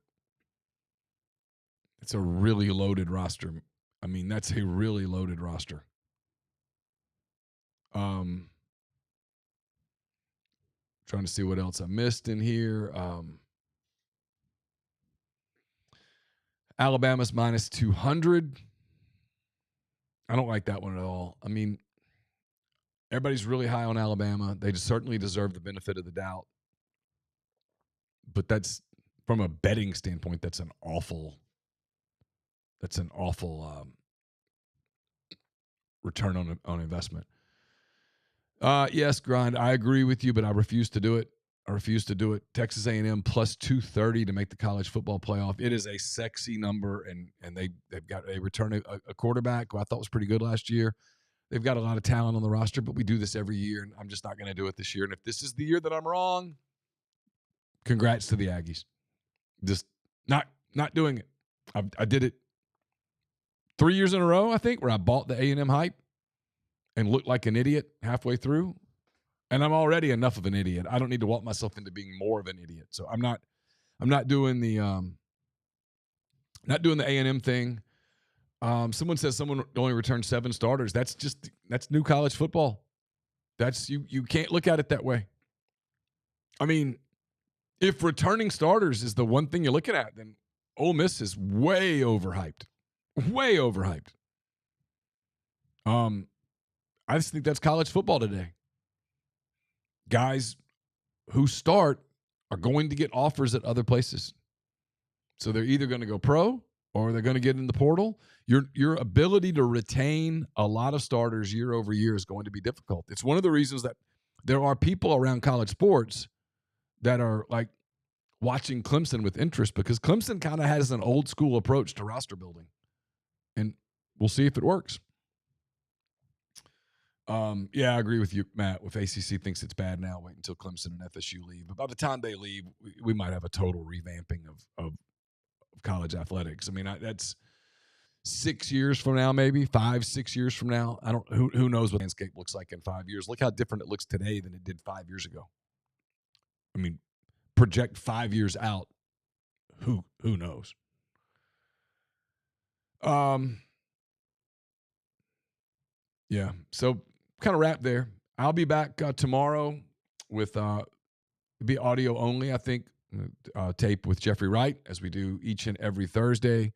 it's a really loaded roster. I mean, that's a really loaded roster. Trying to see what else I missed in here. Alabama's minus 200. I don't like that one at all. I mean, everybody's really high on Alabama. They certainly deserve the benefit of the doubt. But that's, from a betting standpoint, that's an awful return on investment. Yes, Grind, I agree with you, but I refuse to do it. Texas A&M plus 230 to make the college football playoff. It is a sexy number, and they return a quarterback who I thought was pretty good last year. They've got a lot of talent on the roster, but we do this every year, and I'm just not going to do it this year. And if this is the year that I'm wrong, congrats to the Aggies. Just not doing it. I did it 3 years in a row, I think, where I bought the A&M hype and looked like an idiot halfway through. And I'm already enough of an idiot. I don't need to walk myself into being more of an idiot. So I'm not doing the A&M thing. Someone says someone only returned 7 starters. That's new college football. That's you can't look at it that way. I mean, if returning starters is the one thing you're looking at, then Ole Miss is way overhyped. Way overhyped. I just think that's college football today. Guys who start are going to get offers at other places. So they're either going to go pro or they're going to get in the portal. Your ability to retain a lot of starters year over year is going to be difficult. It's one of the reasons that there are people around college sports that are like watching Clemson with interest, because Clemson kind of has an old school approach to roster building. And we'll see if it works. Yeah, I agree with you, Matt. If ACC thinks it's bad now, wait until Clemson and FSU leave. But by the time they leave, we might have a total revamping of college athletics. I mean, that's 6 years from now, maybe 5-6 years from now. I don't. Who knows what the landscape looks like in 5 years? Look how different it looks today than it did 5 years ago. I mean, project 5 years out. Who knows? Yeah. So kind of wrap there. I'll be back tomorrow with be audio only, I think, tape with Jeffrey Wright, as we do each and every Thursday.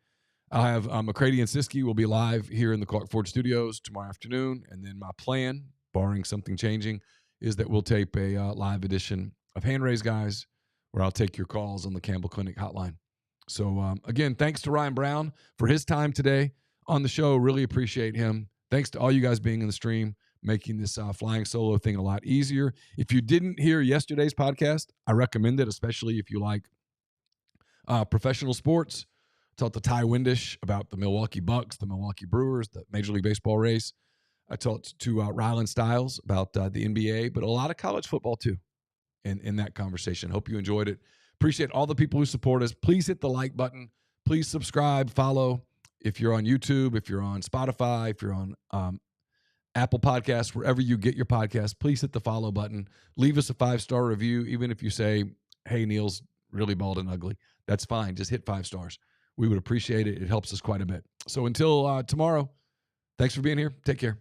I'll have McCready and Siskey will be live here in the Clark Ford Studios tomorrow afternoon. And then my plan, barring something changing, is that we'll tape a live edition of Hand Raise Guys, where I'll take your calls on the Campbell Clinic hotline. So, again, thanks to Ryan Brown for his time today on the show. Really appreciate him. Thanks to all you guys being in the stream, making this flying solo thing a lot easier. If you didn't hear yesterday's podcast, I recommend it, especially if you like professional sports. I talked to Ty Windish about the Milwaukee Bucks, the Milwaukee Brewers, the Major League Baseball race. I talked to Rylan Stiles about the NBA, but a lot of college football too in that conversation. Hope you enjoyed it. Appreciate all the people who support us. Please hit the like button. Please subscribe, follow. If you're on YouTube, if you're on Spotify, if you're on Apple Podcasts, wherever you get your podcast, please hit the follow button. Leave us a 5-star review, even if you say, hey, Neal's really bald and ugly. That's fine. Just hit 5 stars. We would appreciate it. It helps us quite a bit. So until tomorrow, Thanks for being here. Take care.